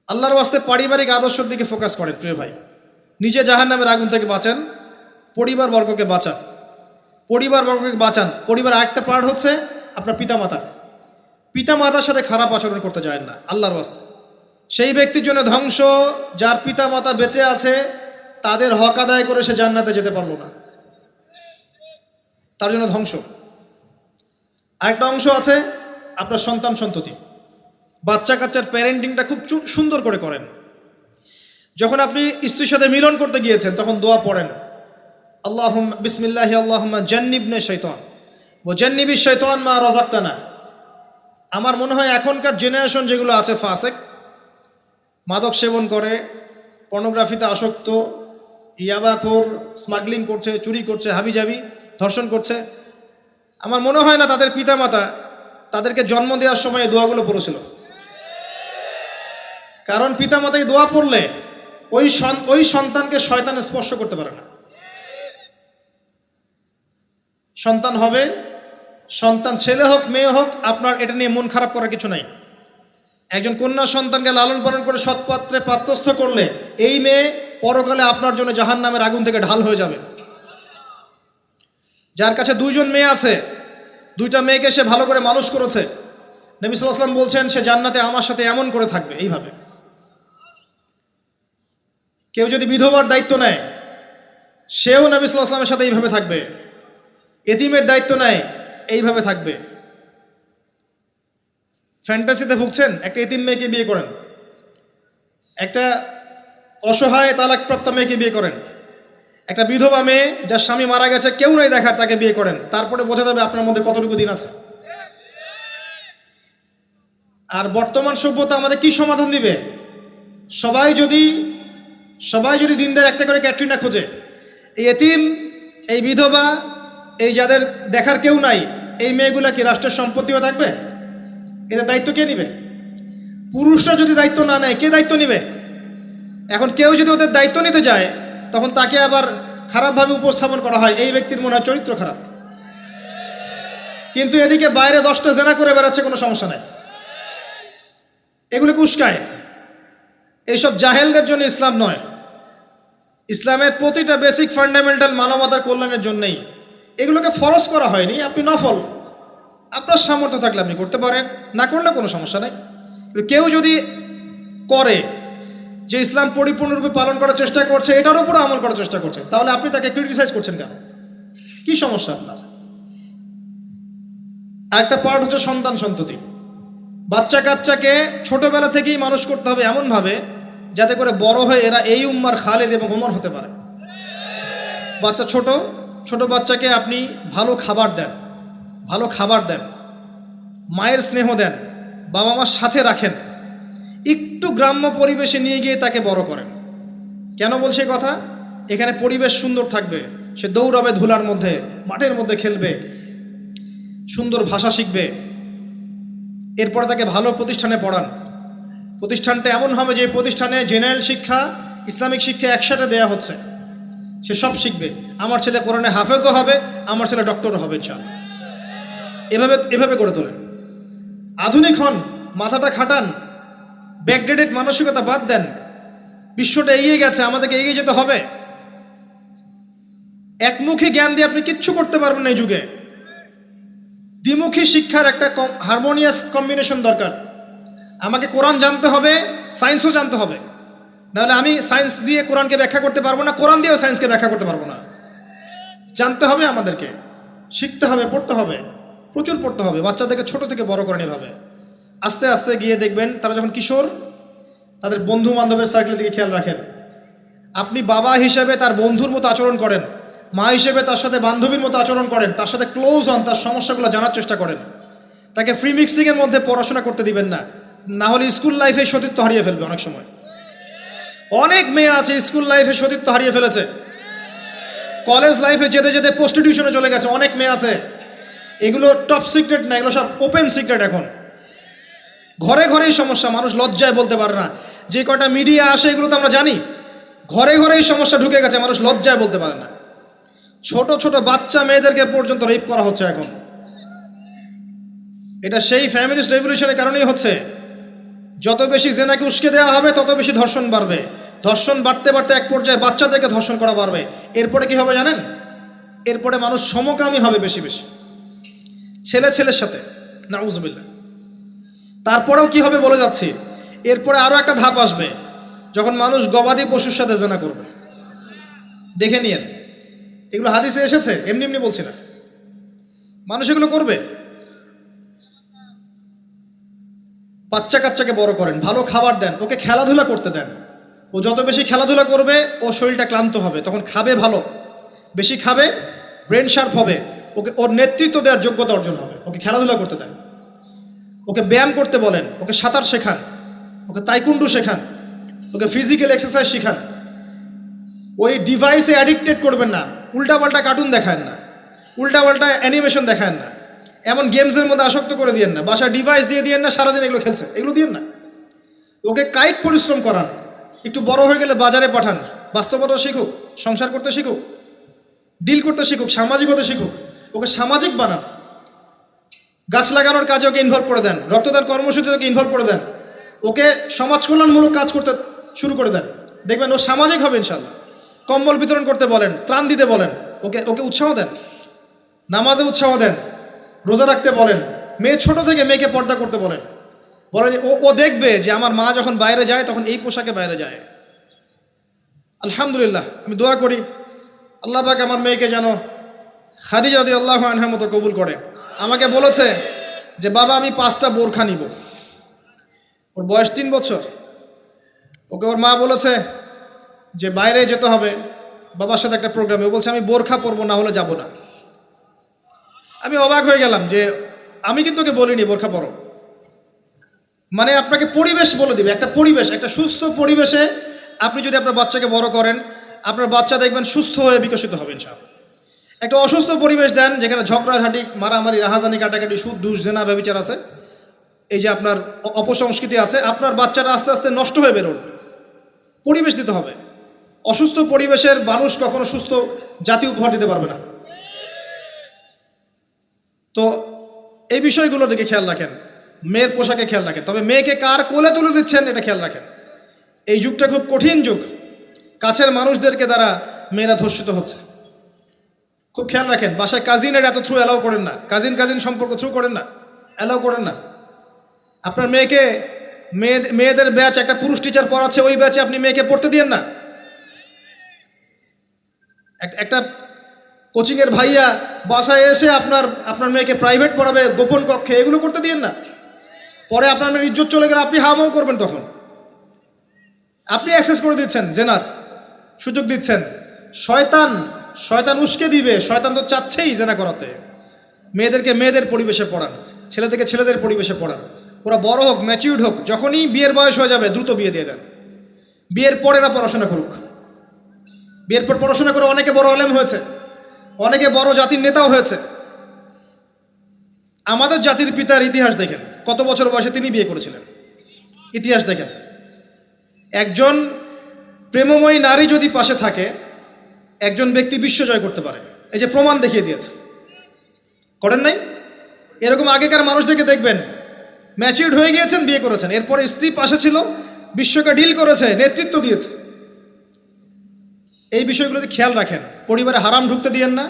আল্লাহর ওয়াস্তে পারিবারিক আদর্শের দিকে ফোকাস করেন প্রিয় ভাই। নিজে জাহান্নামের আগুন থেকে বাঁচেন, পরিবারবর্গকে বাঁচান, পরিবারবর্গকে বাঁচান। পরিবার আরেকটা পার্ট হচ্ছে আপনার পিতামাতা। পিতামাতার সাথে খারাপ আচরণ করতে যায় না আল্লাহর ওয়াস্তে। সেই ব্যক্তির জন্য ধ্বংস যার পিতামাতা বেঁচে আছে, তাদের হক আদায় করে সে জান্নাতে যেতে পারলো না, তার জন্য ধ্বংস। আরেকটা অংশ আছে আপনার সন্তান সন্ততি। বাচ্চা কাচ্চার প্যারেন্টিংটা খুব সুন্দর করে করেন। যখন আপনি স্ত্রীর সাথে মিলন করতে গিয়েছেন তখন দোয়া পড়েন, আল্লাহুম্মা বিসমিল্লাহি আল্লাহুম্মা জান্নিবনা শাইতান ওয়া জান্নিবিশ শাইতান মা রাযাকতানা। আমার মনে হয় এখনকার জেনারেশন যেগুলো আছে ফাসেক, মাদক সেবন করে, পর্নোগ্রাফিতে আসক্ত, ইয়াবাখোর, স্মাগলিং করছে, চুরি করছে, হাবিজাবি, ধর্ষণ করছে, আমার মনে হয় না তাদের পিতামাতা তাদেরকে জন্ম দেওয়ার সময় এই দোয়াগুলো পড়েছিল। কারণ পিতামাতাকে দোয়া পড়লে ওই সন্তানকে শয়তান স্পর্শ করতে পারে না। সন্তান হবে, সন্তান ছেলে হোক মেয়ে হোক, আপনার এটা নিয়ে মন খারাপ করার কিছু নাই। একজন কন্যা সন্তানকে লালন পালন করে সৎপাত্রে পাত্রস্থ করলে এই মেয়ে পরকালে আপনার জন্য জাহান্নামের আগুন থেকে ঢাল হয়ে যাবে। যার কাছে দুইজন মেয়ে আছে, দুইটা মেয়েকে সে ভালো করে মানুষ করেছে, নবী সাল্লাল্লাহু আলাইহি ওয়াসাল্লাম বলছেন সে জান্নাতে আমার সাথে এমন করে থাকবে, এইভাবে। কেউ যদি বিধবার দায়িত্ব নেয়, সেও নবী সাল্লাল্লাহু আলাইহি ওয়াসাল্লামের সাথে এইভাবে থাকবে। এতিমের দায়িত্ব নেয়, এইভাবে থাকবে। ফ্যান্টাসিতে ভুগছেন, একটা এতিম মেয়েকে বিয়ে করেন, একটা অসহায় তালাকপ্রাপ্ত মেয়েকে বিয়ে করেন, একটা বিধবা মেয়ে যার স্বামী মারা গেছে, কেউ নাই দেখার, তাকে বিয়ে করেন, তারপরে বোঝা যাবে আপনার মধ্যে কতটুকু দিন আছে। আর বর্তমান সভ্যতা আমাদের কি সমাধান দিবে? সবাই যদি দিনদের একটা করে ক্যাটরিনা খোঁজে, এই এতিম, এই বিধবা, এই যাদের দেখার কেউ নাই, এই মেয়েগুলা কি রাষ্ট্রের সম্পত্তিও থাকবে? এদের দায়িত্ব কে নিবে? পুরুষরা যদি দায়িত্ব না নেয়, কে দায়িত্ব নিবে? এখন কেউ যদি ওদের দায়িত্ব নিতে যায়, তখন তাকে আবার খারাপভাবে উপস্থাপন করা হয়, এই ব্যক্তির মনে হয় চরিত্র খারাপ। কিন্তু এদিকে বাইরে 10টা জেনা করে বেড়াচ্ছে, কোনো সমস্যা নাই, এগুলোকে উস্কায়। এইসব জাহেলদের জন্য ইসলাম নয়। ইসলামের প্রতিটা বেসিক ফান্ডামেন্টাল মানবতার কল্যাণের জন্যই। এগুলোকে ফরজ করা হয়নি, আপনি নফল, আপনার সামর্থ্য থাকলে আপনি করতে পারেন, না করলে কোনো সমস্যা নেই। কেউ যদি করে যে ইসলাম পরিপূর্ণরূপে পালন করার চেষ্টা করছে, এটার উপরে আমল করার চেষ্টা করছে, তাহলে আপনি তাকে ক্রিটিসাইজ করছেন কেন? কি সমস্যা আপনার? আরেকটা পার্ট হচ্ছে সন্তান সন্ততি। বাচ্চা কাচ্চাকে ছোটবেলা থেকেই মানুষ করতে হবে এমনভাবে যাতে করে বড় হয়ে এরা এই উম্মার খালেদ এবং ওমর হতে পারে। বাচ্চা ছোট বাচ্চাকে আপনি ভালো খাবার দেন, মায়ের স্নেহ দেন, বাবা মার সাথে রাখেন, একটু গ্রাম্য পরিবেশে নিয়ে গিয়ে তাকে বড় করেন। কেন বলছে কথা? এখানে পরিবেশ সুন্দর থাকবে, সে দৌড়াবে ধুলার মধ্যে, মাঠের মধ্যে খেলবে, সুন্দর ভাষা শিখবে। এরপরে তাকে ভালো প্রতিষ্ঠানে পড়ান। প্রতিষ্ঠানটা এমন হবে যে প্রতিষ্ঠানে জেনারেল শিক্ষা, ইসলামিক শিক্ষা একসাথে দেয়া হচ্ছে, সে সব শিখবে। আমার ছেলে কোরআনে হাফেজও হবে, আমার ছেলে ডক্টরও হবে ইনশাআল্লাহ। এভাবে এভাবে করে তোলেন। আধুনিক হন, মাথাটা খাটান, ব্যাকডেটেড মানসিকতা বাদ দেন। বিশ্বটা এগিয়ে গেছে, আমাদেরকে এগিয়ে যেতে হবে। একমুখী জ্ঞান দিয়ে আপনি কিচ্ছু করতে পারবেন না এই যুগে। দ্বিমুখী শিক্ষার একটা হারমোনিয়াস কম্বিনেশন দরকার। আমাকে কোরআন জানতে হবে, সায়েন্সও জানতে হবে, নাহলে আমি সায়েন্স দিয়ে কোরআনকে ব্যাখ্যা করতে পারবো না, কোরআন দিয়েও সায়েন্সকে ব্যাখ্যা করতে পারবো না। জানতে হবে, আমাদেরকে শিখতে হবে, পড়তে হবে, প্রচুর পড়তে হবে। বাচ্চাদেরকে ছোট থেকে বড় করেন এভাবে। আস্তে আস্তে গিয়ে দেখবেন তারা যখন কিশোর, তাদের বন্ধু বান্ধবের সার্কেলের দিকে খেয়াল রাখেন। আপনি বাবা হিসেবে তার বন্ধুর মতো আচরণ করেন, মা হিসেবে তার সাথে বান্ধবীর মতো আচরণ করেন, তার সাথে ক্লোজ হন, তার সমস্যাগুলো জানার চেষ্টা করেন। তাকে ফ্রি মিক্সিংয়ের মধ্যে পড়াশোনা করতে দিবেন না, না হলে স্কুল লাইফে সতীত্ব হারিয়ে ফেলবে। অনেক সময় অনেক মেয়ে আছে স্কুল লাইফে সতীত্ব হারিয়ে ফেলেছে, কলেজ লাইফে যেতে যেতে প্রস্টিটিউশনে চলে গেছে, অনেক মেয়ে আছে। এগুলো টপ সিক্রেট না, এগুলো সব ওপেন সিক্রেট। এখন ঘরে ঘরেই সমস্যা, মানুষ লজ্জায় বলতে পারে না। যে কটা মিডিয়া আসে এগুলো তো আমরা জানি, ঘরে ঘরেই সমস্যা ঢুকে গেছে, মানুষ লজ্জায় বলতে পারে না। ছোট ছোট বাচ্চা মেয়েদেরকে পর্যন্ত রেপ করা হচ্ছে এখন। এটা সেই ফ্যামিলিস্ট রেভলিউশনের কারণেই হচ্ছে। যত বেশি জেনাকে উস্কে দেওয়া হবে তত বেশি ধর্ষণ বাড়বে। ধর্ষণ বাড়তে বাড়তে এক পর্যায়ে বাচ্চাদেরকে ধর্ষণ করা বাড়বে। এরপরে কি হবে জানেন? এরপরে মানুষ সমকামী হবে বেশি বেশি, ছেলে ছেলের সাথে, নাউজুবিল্লাহ। তারপরেও কি হবে বলে যাচ্ছি, এরপরে আরো একটা ধাপ আসবে, যখন মানুষ গবাদি পশুর সাথে জেনা করবে। দেখে নিয়েন, এগুলো হাদিসে এসেছে, এমনি এমনি বলছি না। মানুষ এগুলো করবে। বাচ্চা কাচ্চাকে বড় করেন, ভালো খাবার দেন, ওকে খেলাধুলা করতে দেন। ও যত বেশি খেলাধুলা করবে ও শরীরটা ক্লান্ত হবে, তখন খাবে ভালো, বেশি খাবে, ব্রেন শার্প হবে, ওকে ওর নেতৃত্ব দেওয়ার যোগ্যতা অর্জন হবে। ওকে খেলাধুলা করতে দেন, ওকে ব্যায়াম করতে বলেন, ওকে সাঁতার শেখান, ওকে তাইকুন্ডু শেখান, ওকে ফিজিক্যাল এক্সারসাইজ শেখান। ওই ডিভাইসে অ্যাডিক্টেড করবেন না, উল্টাপাল্টা কার্টুন দেখান না, উল্টাপাল্টা অ্যানিমেশন দেখান না, এমন গেমসের মধ্যে আসক্ত করে দিয়েন না, বাসায় ডিভাইস দিয়ে দিয়েন না, সারাদিন এগুলো খেলছে, এগুলো দিয়েন না। ওকে কায়িক পরিশ্রম করান, একটু বড় হয়ে গেলে বাজারে পাঠান, বাস্তবতা শিখুক, সংসার করতে শিখুক, ডিল করতে শিখুক, সামাজিকতা শিখুক। ওকে সামাজিক বানান, গাছ লাগানোর কাজে ওকে ইনভলভ করে দেন, রক্তদান কর্মসূচিতে ওকে ইনভলভ করে দেন, ওকে সমাজ কল্যাণমূলক কাজ করতে শুরু করে দেন। দেখবেন ও সামাজিক হবে ইনশাল্লাহ। কম্বল বিতরণ করতে বলেন, ত্রাণ দিতে বলেন, ওকে ওকে উৎসাহ দেন, নামাজে উৎসাহ দেন, রোজা রাখতে বলেন। মেয়ে ছোট থেকে মেয়েকে পর্দা করতে বলেন, বলেন ও দেখবে যে আমার মা যখন বাইরে যায় তখন এই পোশাকে বাইরে যায়। আলহামদুলিল্লাহ, আমি দোয়া করি আল্লাহ পাক আমার মেয়েকে যেন খাদিজা রাদিয়াল্লাহু আনহার মতো কবুল করে। আমাকে বলেছে যে বাবা আমি 5টা বোরখা নিব। ওর বয়স 3 বছর। ওকে ওর মা বলেছে যে বাইরে যেতে হবে বাবার সাথে একটা প্রোগ্রামে। ও বলছে আমি বোরখা পরবো, না হলে যাব না। আমি অবাক হয়ে গেলাম যে আমি কিন্তু ওকে বলিনি বোরখা পরো। মানে আপনাকে পরিবেশ বলে দিবে, একটা পরিবেশ, একটা সুস্থ পরিবেশে আপনি যদি আপনার বাচ্চাকে বড় করেন, আপনার বাচ্চা দেখবেন সুস্থ হয়ে বিকশিত হবে ইনশাআল্লাহ। একটা অসুস্থ পরিবেশ দেন যেখানে ঝগড়াঝাটি, মারামারি, রাহাজানি, কাটাকাটি, সুদ, দুষ, জেনা, ব্যভিচার আছে, এই যে আপনার অপসংস্কৃতি আছে, আপনার বাচ্চাটা আস্তে আস্তে নষ্ট হয়ে বেরোন। পরিবেশ দিতে হবে। অসুস্থ পরিবেশের মানুষ কখনো সুস্থ জাতি উপহার দিতে পারবে না। তো এই বিষয়গুলোর দিকে খেয়াল রাখেন, মেয়ের পোশাকে খেয়াল রাখেন, তবে মেয়েকে কার কোলে তুলে দিচ্ছেন এটা খেয়াল রাখেন। এই যুগটা খুব কঠিন যুগ, কাছের মানুষদেরকে দ্বারা মেয়েরা ধর্ষিত হচ্ছে, খুব খেয়াল রাখেন। বাসায় কাজিনের এত থ্রু অ্যালাউ করেন না, কাজিন সম্পর্ক থ্রু করেন না, অ্যালাউ করেন না। আপনার মেয়েকে মেয়েদের ব্যাচ একটা পুরুষ টিচার পড়াচ্ছে, ওই ব্যাচে আপনি মেয়েকে পড়তে দিয়েন না। একটা কোচিংয়ের ভাইয়া বাসায় এসে আপনার মেয়েকে প্রাইভেট পড়াবে গোপন কক্ষে, এগুলো করতে দিয়েন না। পরে আপনার মেয়ের ইজ্জত চলে গেলে আপনি হামাও করবেন, তখন আপনি অ্যাক্সেস করে দিচ্ছেন, জেনার সুযোগ দিচ্ছেন। শয়তান উস্কে দিবে, শয়তান তো চাচ্ছেই জেনা করাতে। মেয়েদেরকে মেয়েদের পরিবেশে পড়ান। ছেলেদেরকে ছেলেদের পরিবেশে পড়ান। ওরা বড় হোক, ম্যাচিউর্ড হোক, যখনই বিয়ের বয়স হয়ে যাবে দ্রুত বিয়ে দিয়ে দেন। বিয়ের পর এরা পড়াশোনা করুক। বিয়ের পর পড়াশোনা করে অনেকে বড় আলেম হয়েছে, অনেকে বড় জাতির নেতাও হয়েছে। আমাদের জাতির পিতার ইতিহাস দেখেন, কত বছর বয়সে তিনি বিয়ে করেছিলেন, ইতিহাস দেখেন। একজন প্রেমময়ী নারী যদি পাশে থাকে, একজন ব্যক্তি বিশ্ব জয় করতে পারে। এই যে প্রমাণ দেখিয়ে দিয়েছে, করেন নাই? এরকম আগেকার মানুষদেরকে দেখবেন, ম্যাচিউরড হয়ে গিয়েছেন, বিয়ে করেছেন, এরপরে স্ত্রী পাশে ছিল, বিশ্বকে ডিল করেছে, নেতৃত্ব দিয়েছে। এই বিষয়গুলোতে খেয়াল রাখেন। পরিবারে হারাম ঢুকতে দিয়েন না।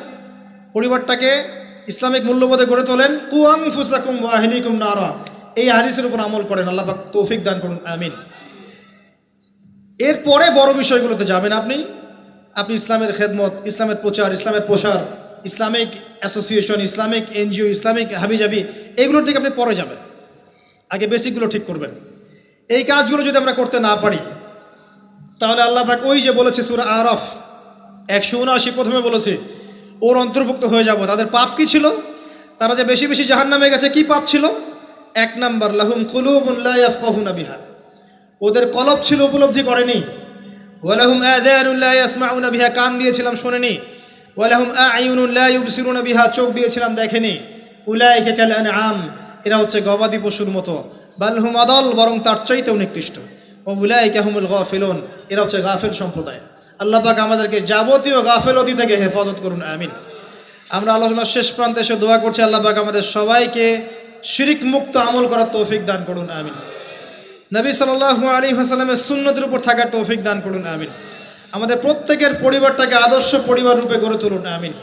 পরিবারটাকে ইসলামিক মূল্যবোধে গড়ে তোলেন। কু আনফুসাকুম ওয়া আহলিকুম নারা, এই হাদিসের উপর আমল করেন। আল্লাহ পাক তৌফিক দান করুন, আমিন। এরপরে বড় বিষয়গুলোতে যাবেন আপনি। আপনি ইসলামের খেদমত, ইসলামের প্রচার, ইসলামের প্রসার, Islamic association, Islamic NGO, Islamic হাবিজাবি, এগুলোর দিকে আপনি পরে যাবেন। আগে বেসিকগুলো ঠিক করবেন। এই কাজগুলো যদি আমরা করতে না পারি, তাহলে আল্লাহ পাক ওই যে বলেছে সূরা আরাফ 179 প্রথমে বলেছে, ওর অন্তর্ভুক্ত হয়ে যাব। তাদের পাপ কি ছিল? তারা যে বেশি বেশি জাহান্নামে গেছে, কি পাপ ছিল? 1 নাম্বার, লাহুম কুলুবুন লা ইয়াফকাহুনা বিহা, ওদের কলব ছিল, উপলব্ধি করেনি। ওয়ালাহুম আযানুন লা ইয়াসমাউনা বিহা, কান দিয়েছিলাম শোনেনি। ওয়ালাহুম আ'য়ুনুন লা ইউবসিরুনা বিহা, চোখ দিয়েছিলাম দেখেনি। উলাইকা কাল আনআম, এরা হচ্ছে গবাদি পশুর মতো। বাল হুম আদাল, বরং তার চাইতেও নিকৃষ্ট। ও উলাইকা হুমুল গাফিলুন, এরা হচ্ছে গাফিল সম্প্রদায়। আল্লাহ পাক আমাদেরকে যাবতীয় গাফিলতি থেকে হেফাজত করুন, আমিন। আমরা আলোচনার শেষ প্রান্তে এসে দোয়া করছি, আল্লাহ পাক আমাদের সবাইকে শিরিক মুক্ত আমল করার তৌফিক দান করুন, আমিন। নবী সাল্লাল্লাহু আলাইহি ওয়াসাল্লামের সুন্নতের উপর থাকার তৌফিক দান করুন, আমিন। আমাদের প্রত্যেকের পরিবারটাকে আদর্শ পরিবার রূপে গড়ে তুলুন, আমিন।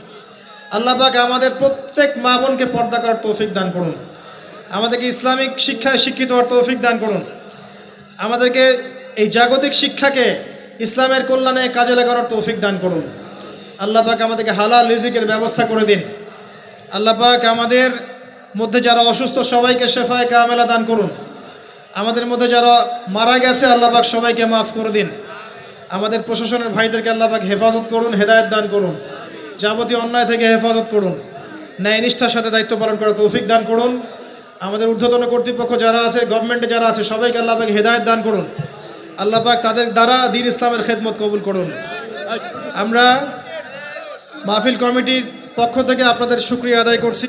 আল্লাহ পাক আমাদের প্রত্যেক মা বোনকে পর্দা করার তৌফিক দান করুন। আমাদেরকে ইসলামিক শিক্ষায় শিক্ষিত হওয়ার তৌফিক দান করুন। আমাদেরকে এই জাগতিক শিক্ষাকে ইসলামের কল্যাণে কাজে লাগানোর তৌফিক দান করুন। আল্লাহ পাক আমাদেরকে হালাল রিজিকের ব্যবস্থা করে দিন। আল্লাহ পাক আমাদের মধ্যে যারা অসুস্থ সবাইকে শেফায়ে কামেলা দান করুন। আমাদের মধ্যে যারা মারা গেছে, আল্লাহ পাক সবাইকে মাফ করে দিন। আমাদের প্রশাসনের ভাইদেরকে আল্লাহ পাক হেফাজত করুন, হেদায়েত দান করুন। যাবতীয় অন্যায় থেকে হেফাজত করুন। ন্যায় নিষ্ঠার সাথে দায়িত্ব পালন করার তৌফিক দান করুন। আমাদের ঊর্ধ্বতন কর্তৃপক্ষ যারা আছে, গভর্নমেন্টে যারা আছে, সবাইকে আল্লাহ পাক হেদায়েত দান করুন। আল্লাহ পাক তাদের দ্বারা দ্বীন ইসলামের খেদমত কবুল করুন। আমরা মাহফিল কমিটির পক্ষ থেকে আপনাদের শুকরিয়া আদায় করছি।